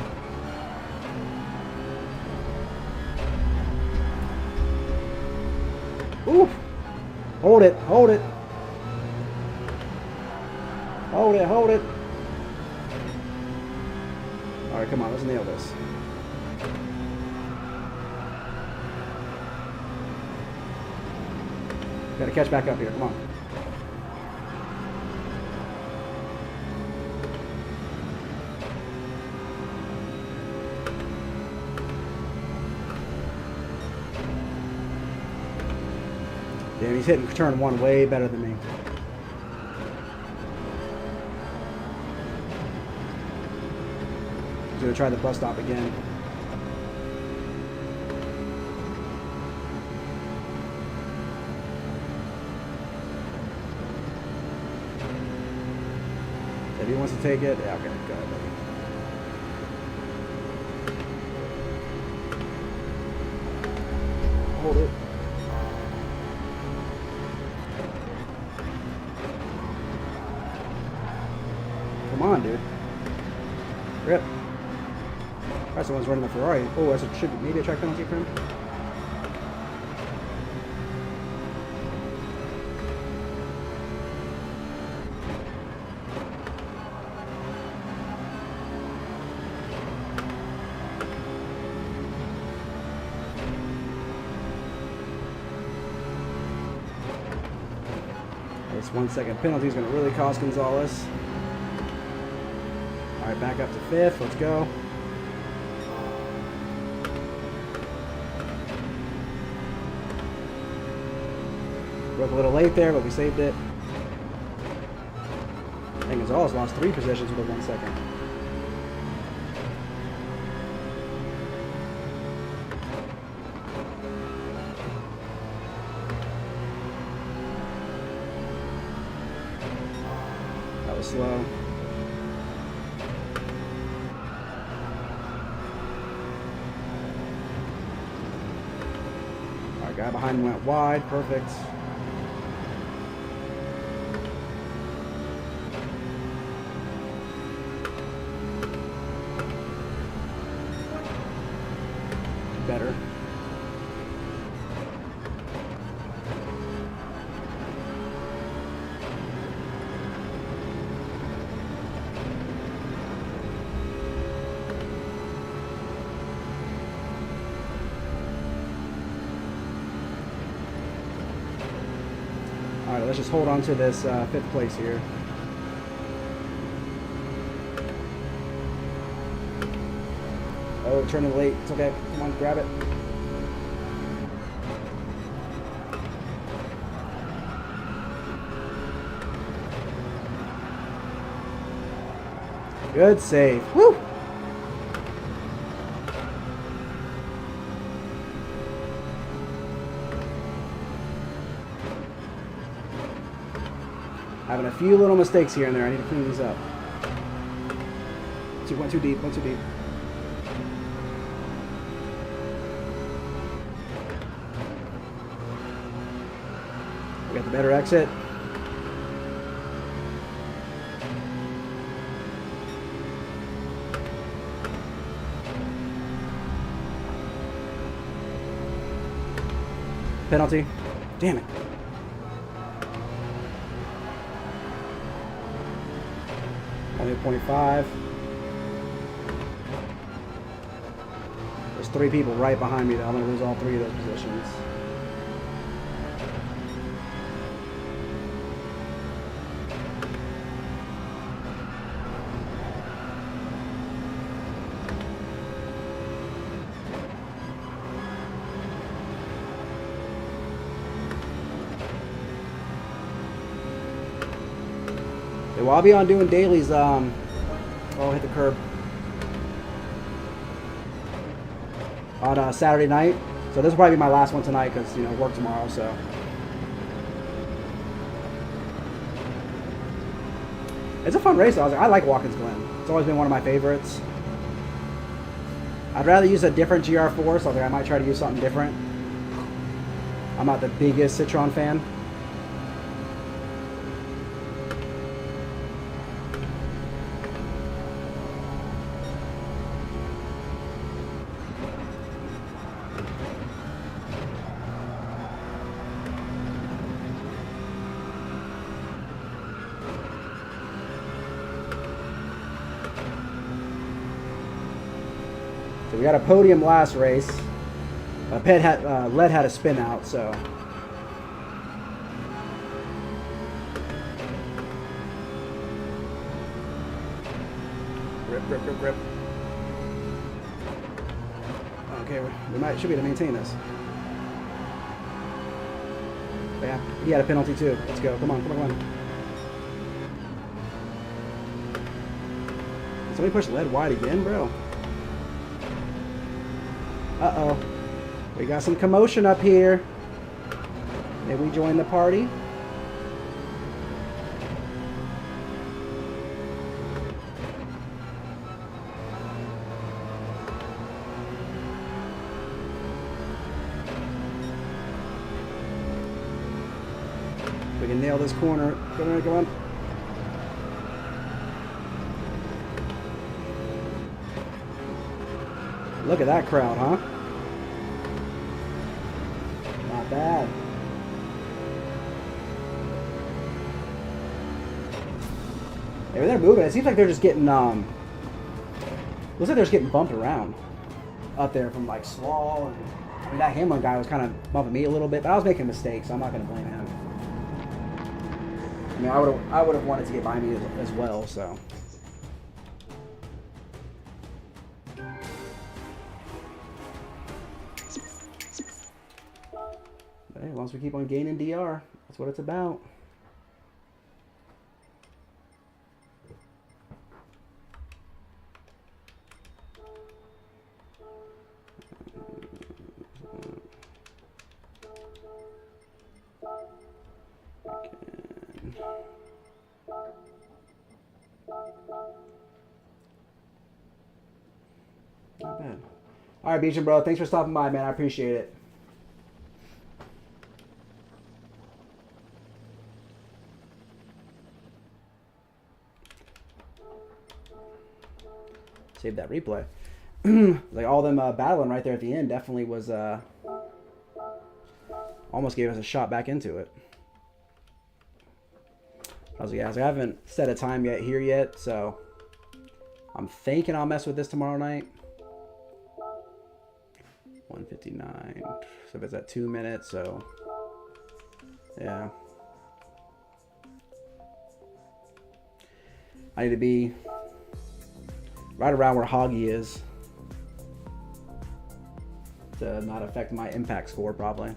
Ooh! Hold it, hold it. Hold it, hold it. Alright, come on, let's nail this. Gotta catch back up here, come on. Damn, he's hitting turn one way better than me. He's gonna try the bus stop again. If he wants to take it, yeah, okay, go ahead, buddy. Hold it. Come on, dude. Rip. That's the one's running the Ferrari. Oh, that's a, should maybe a track penalty for him. This 1 second penalty is going to really cost Gonzalez. All right, back up to fifth. Let's go. Broke a little late there, but we saved it. And Gonzalez lost 3 positions with a 1 second. That was slow. All right, guy behind him went wide. Perfect. Better. All right, let's just hold on to this 5th place here. Oh, turning late. It's okay. Come on, grab it. Good save. Woo! Having a few little mistakes here and there. I need to clean these up. Went too deep. Went too deep. We got the better exit. Penalty. Damn it. Only 0.5. There's 3 people right behind me that I'm going to lose all 3 of those positions. Well, I'll be on doing dailies Oh, hit the curb. On Saturday night. So this will probably be my last one tonight because, you know, work tomorrow, so. It's a fun race, though. I like Watkins Glen. It's always been one of my favorites. I'd rather use a different GR4, so I was like, I might try to use something different. I'm not the biggest Citroen fan. So we got a podium last race. Led had a spin out, so. Rip. Okay, we should be able to maintain this. But yeah, he had a penalty too. Let's go. Come on. Did somebody push lead wide again, bro? Uh-oh. We got some commotion up here. May we join the party? We can nail this corner. Go on. Look at that crowd, huh? Not bad. Maybe they're moving. It seems like they're just getting looks like they're just getting bumped around up there from like Slaw. And, I mean, that Hamlin guy was kind of bumping me a little bit, but I was making mistakes, so I'm not going to blame him. I mean, I would have wanted to get by me as well, so. But hey, as long as we keep on gaining DR, that's what it's about. Not bad. All right, Beecham, bro. Thanks for stopping by, man. I appreciate it. Save that replay. Like all them battling right there at the end definitely was almost gave us a shot back into it. I was like, I haven't set a time here yet, so I'm thinking I'll mess with this tomorrow night. 1:59. So if it's at 2 minutes, so yeah. I need to be right around where Hoggy is to not affect my impact score, probably.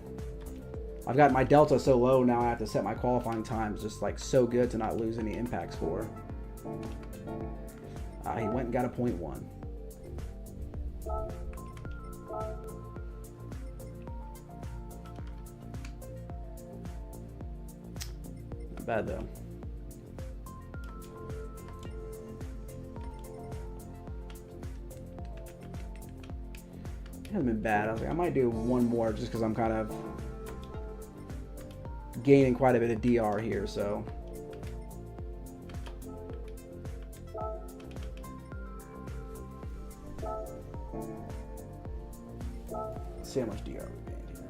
I've got my delta so low now I have to set my qualifying times just like so good to not lose any impact score. He went and got a 0.1. Not bad though. It hasn't been bad. I was like, I might do one more just because I'm kind of gaining quite a bit of DR here, so. Let's see how much DR we gained here.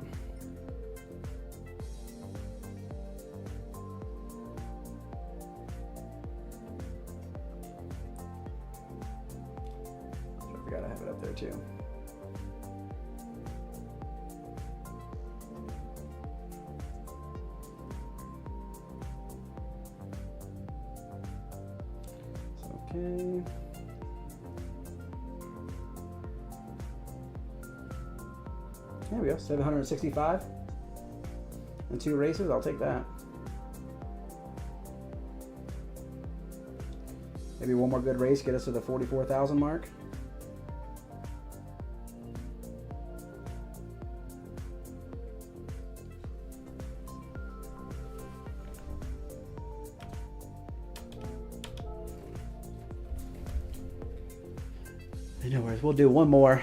I forgot I have it up there too. Okay. There we go, 765 in 2 races. I'll take that. Maybe one more good race, get us to the 44,000 mark. No worries, we'll do one more.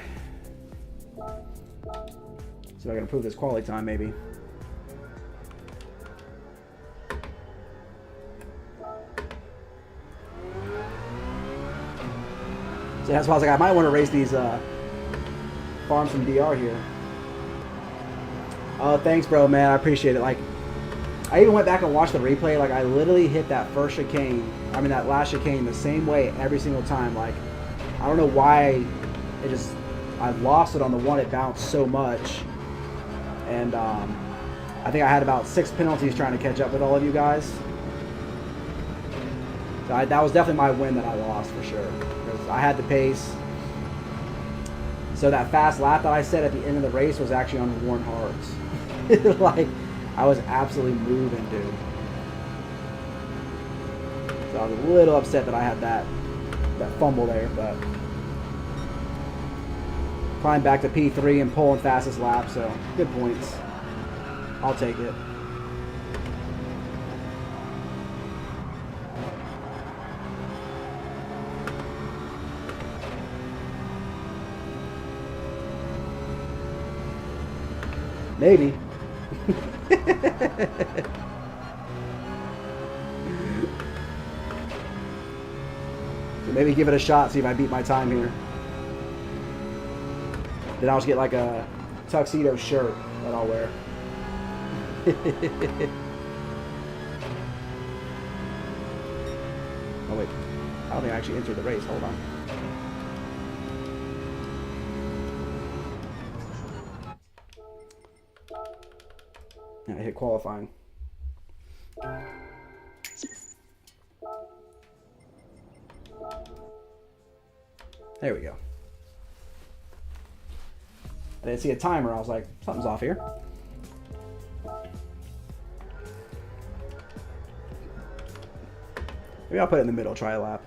So I can improve this quality time maybe. So that's why I was like, I might want to race these farms from DR here. Oh, thanks, bro, man. I appreciate it. Like, I even went back and watched the replay. Like, I literally hit that first chicane, I mean, that last chicane the same way every single time. Like, I don't know why it just, I lost it on the one. It bounced so much. And I think I had about 6 penalties trying to catch up with all of you guys. So that was definitely my win that I lost for sure. Because I had the pace. So that fast lap that I said at the end of the race was actually on worn hards. Like, I was absolutely moving, dude. So I was a little upset that I had that fumble there, but climbed back to P3 and pulling fastest lap, so good points. I'll take it. Maybe. So maybe give it a shot, see if I beat my time here. Then I'll just get like a tuxedo shirt that I'll wear. Oh wait, I don't think I actually entered the race. Hold on. Yeah, I hit qualifying. There we go. I didn't see a timer. I was like, something's off here. Maybe I'll put it in the middle, try a lap.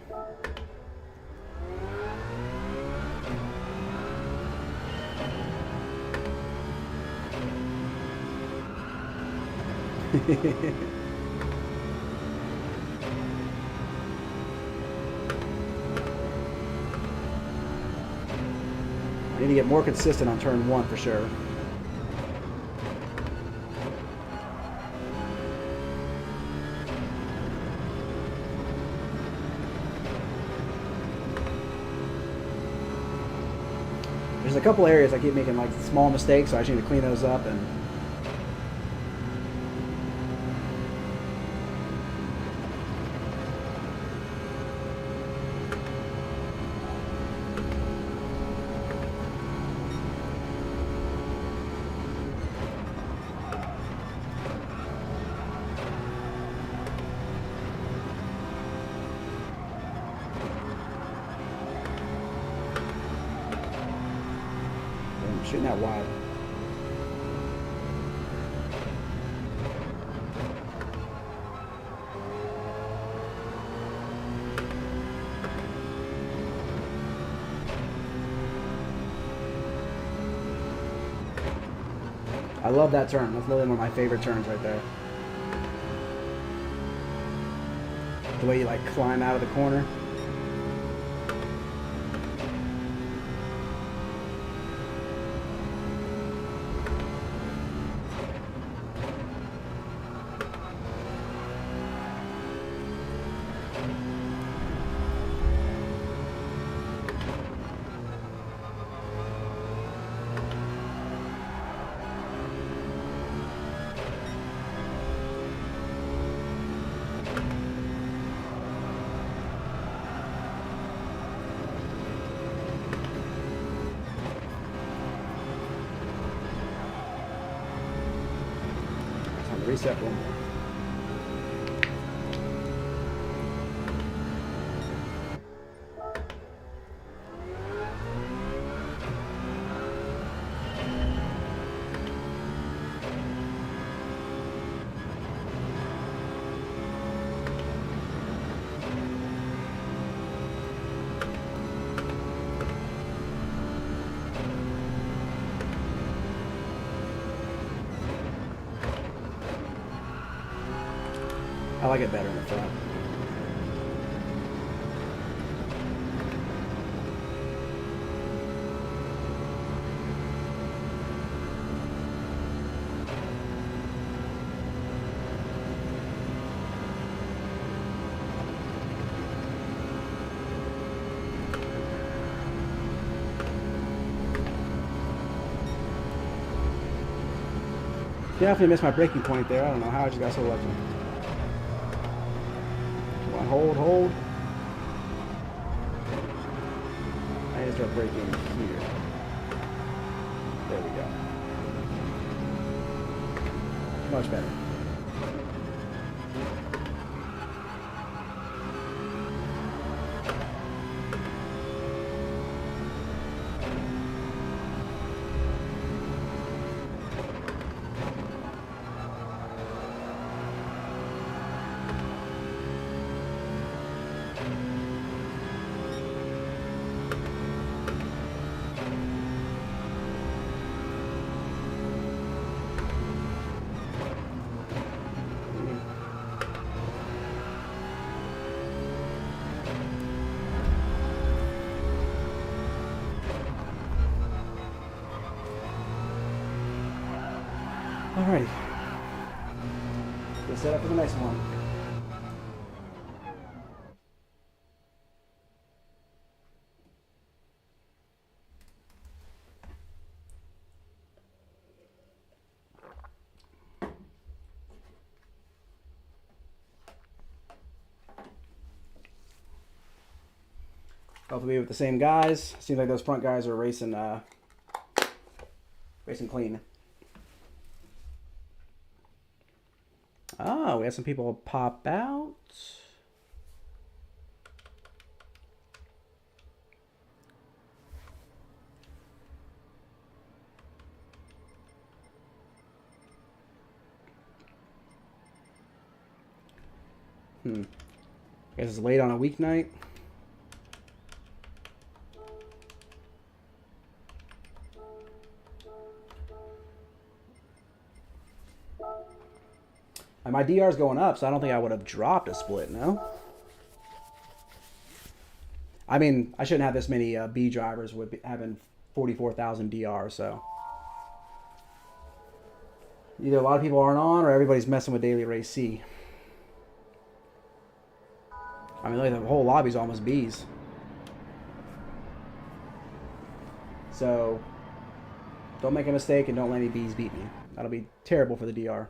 I need to get more consistent on turn 1 for sure. There's a couple areas I keep making like small mistakes, so I just need to clean those up and shooting that wide. I love that turn. That's literally one of my favorite turns right there. The way you like climb out of the corner. Reset one more. like it better in the front. Definitely missed my braking point there. I don't know how I just got so lucky. Come on, hold. I need to start braking here. There we go. Much better. Alrighty. Get set up for the next one. Hopefully with the same guys. Seems like those front guys are racing clean. Oh, we have some people pop out. Guess it's late on a weeknight. And my DR is going up, so I don't think I would have dropped a split, no? I mean, I shouldn't have this many B drivers with having 44,000 DR, so. Either a lot of people aren't on, or everybody's messing with Daily Race C. I mean, like the whole lobby's almost Bs. So, don't make a mistake and don't let any Bs beat me. That'll be terrible for the DR.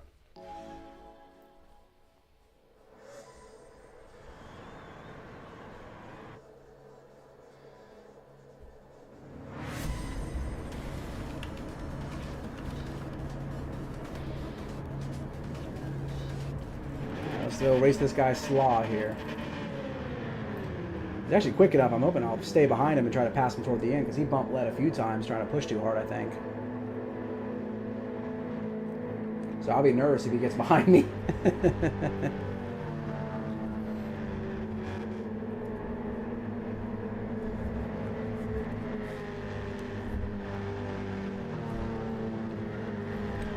Still race this guy Slaw here. He's actually quick enough. I'm hoping I'll stay behind him and try to pass him toward the end because he bumped lead a few times trying to push too hard, I think. So I'll be nervous if he gets behind me.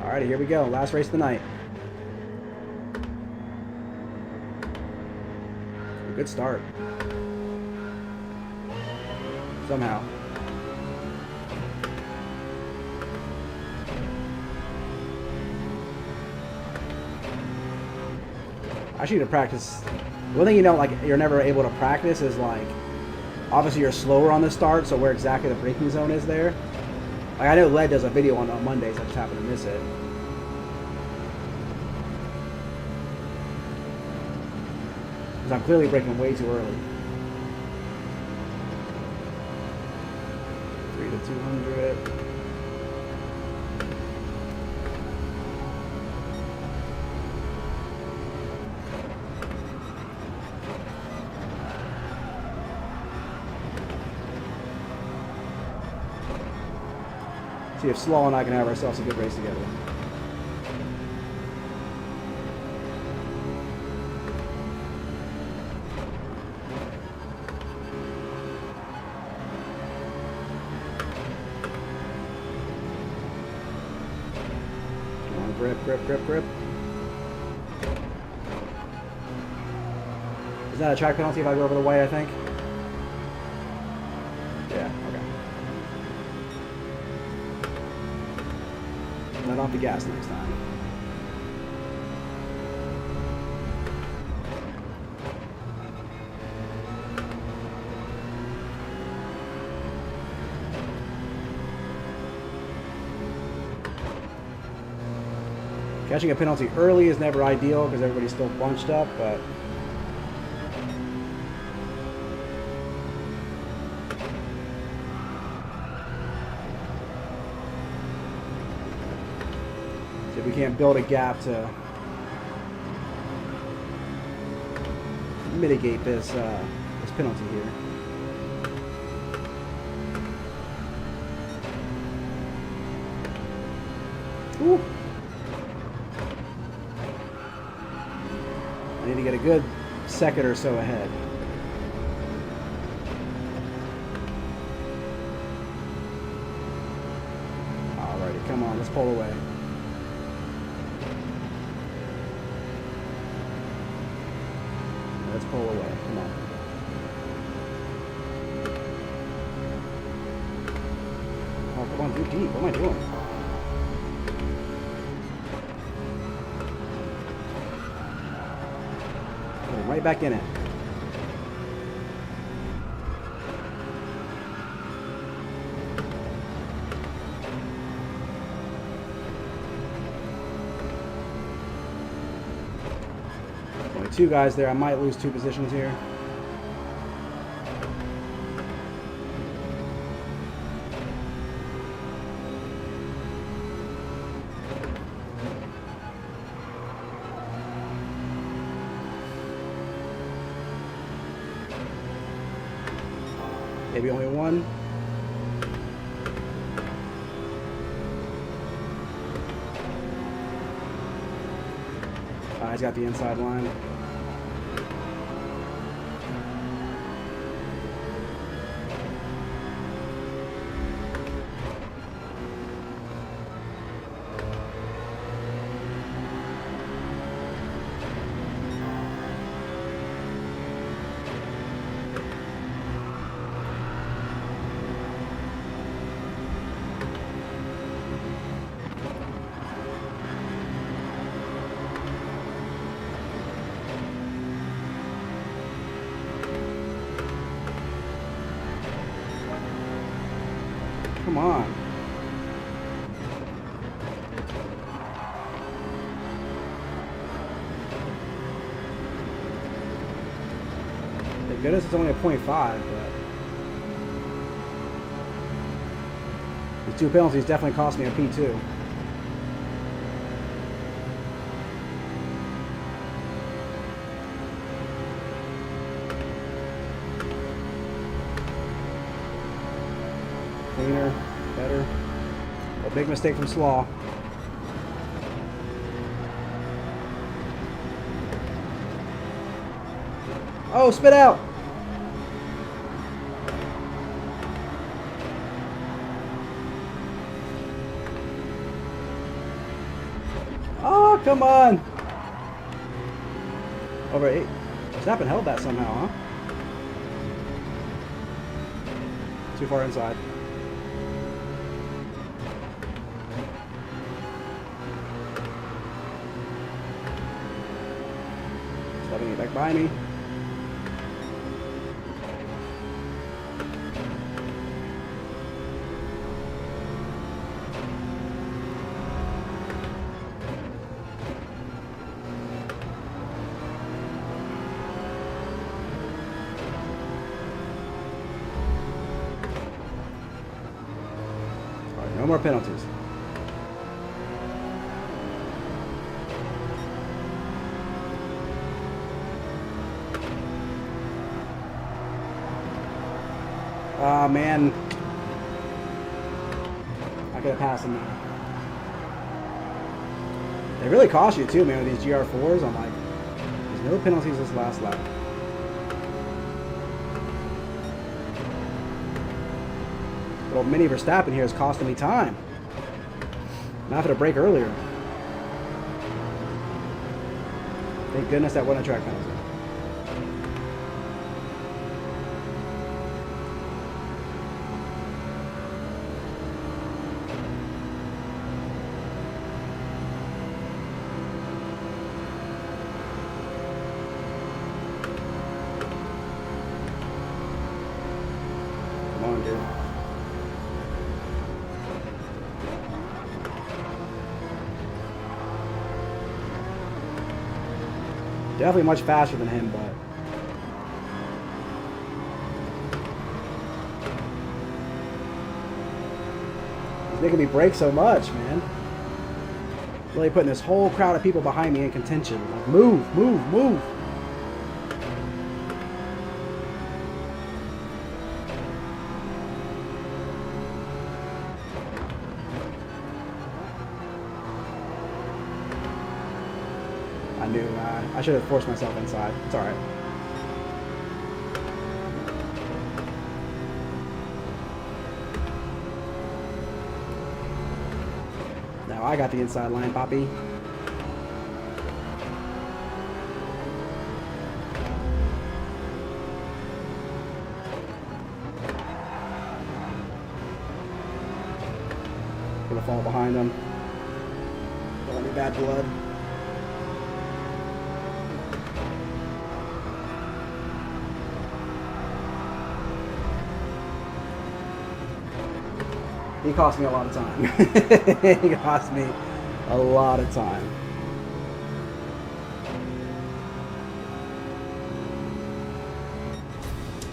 Alrighty, here we go. Last race of the night. Good start. Somehow. I should need to practice. One thing you know, like you're never able to practice is like, obviously you're slower on the start, so where exactly the braking zone is there. Like I know Led does a video on Mondays, I just happen to miss it. I'm clearly braking way too early. 3 to 200. See if Slaw and I can have ourselves a good race together. Grip. that a track penalty if I go over the way, I think? Yeah, okay. Let off the gas next time. Catching a penalty early is never ideal because everybody's still bunched up, but see if we can't build a gap to mitigate this penalty here. Ooh. I need to get a good second or so ahead. Alrighty, come on, let's pull away. Let's pull away, come on. Oh, come on, do deep, what am I doing? Right back in it. Only two guys there. I might lose 2 positions here. Maybe only 1. He's got the inside line. Come on. Thank goodness it's only a 0.5, but these 2 penalties definitely cost me a P2. Cleaner, better. A big mistake from Slaw. Oh, spit out! Oh, come on! Over 8. Verstappen held that somehow, huh? Too far inside. Letting it back by me. All right, no more penalties. Ah, man. I could have passed him now. They really cost you too, man, with these GR4s. I'm like, there's no penalties this last lap. Little mini Verstappen here is costing me time. I'm having to brake earlier. Thank goodness that wasn't a track penalty. dude. Definitely much faster than him, but he's making me brake so much, man. Really putting this whole crowd of people behind me in contention. Like, move, move, move. I knew I should have forced myself inside. It's all right. Now I got the inside line, Poppy. Gonna fall behind him. Don't want any bad blood. He cost me a lot of time. He cost me a lot of time.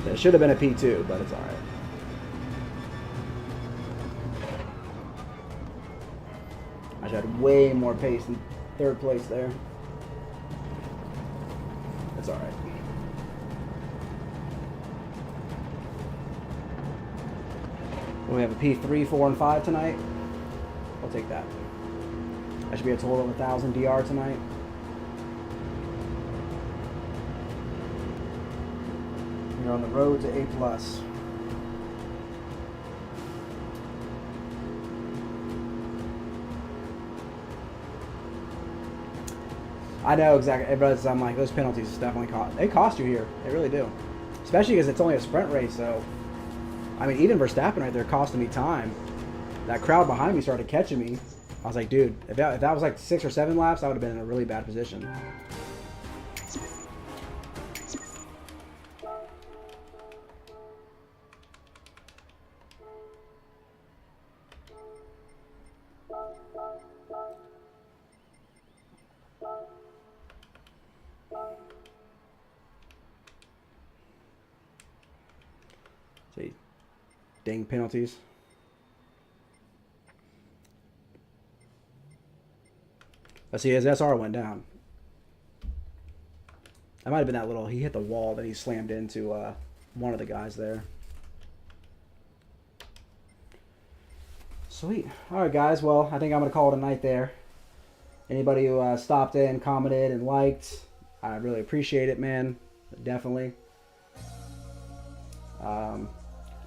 There should have been a P2, but it's alright. I should have way more pace in third place there. It's alright. We have a P3, 4, and 5 tonight. I'll take that. That should be a total of 1,000 DR tonight. We're on the road to A+. I know exactly. I'm like, those penalties definitely cost you here. They really do. Especially because it's only a sprint race, so. I mean, even Verstappen right there costing me time. That crowd behind me started catching me. I was like, dude, if that was like 6 or 7 laps, I would have been in a really bad position. See. Dang penalties. Let's see, his SR went down. That might have been that little, he hit the wall that he slammed into one of the guys there. Sweet. Alright guys, well, I think I'm going to call it a night there. Anybody who stopped in, commented, and liked, I really appreciate it, man. Definitely.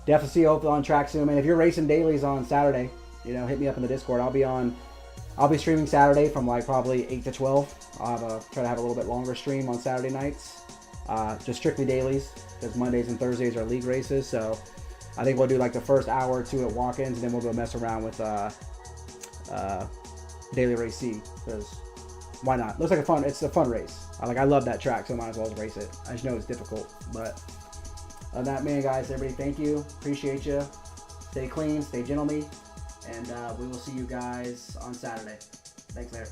Definitely see you on track soon, man. If you're racing dailies on Saturday, you know, hit me up in the Discord. I'll be streaming Saturday from like probably 8 to 12. I'll try to have a little bit longer stream on Saturday nights. Just strictly dailies, because Mondays and Thursdays are league races. So I think we'll do like the first hour or two at walk-ins, and then we'll go mess around with Daily Race C, because why not? Looks like it's a fun race. I love that track, so I might as well race it. I just know it's difficult, but other than that, man, guys, everybody, thank you. Appreciate you. Stay clean, stay gentlemen, and we will see you guys on Saturday. Thanks, Larry.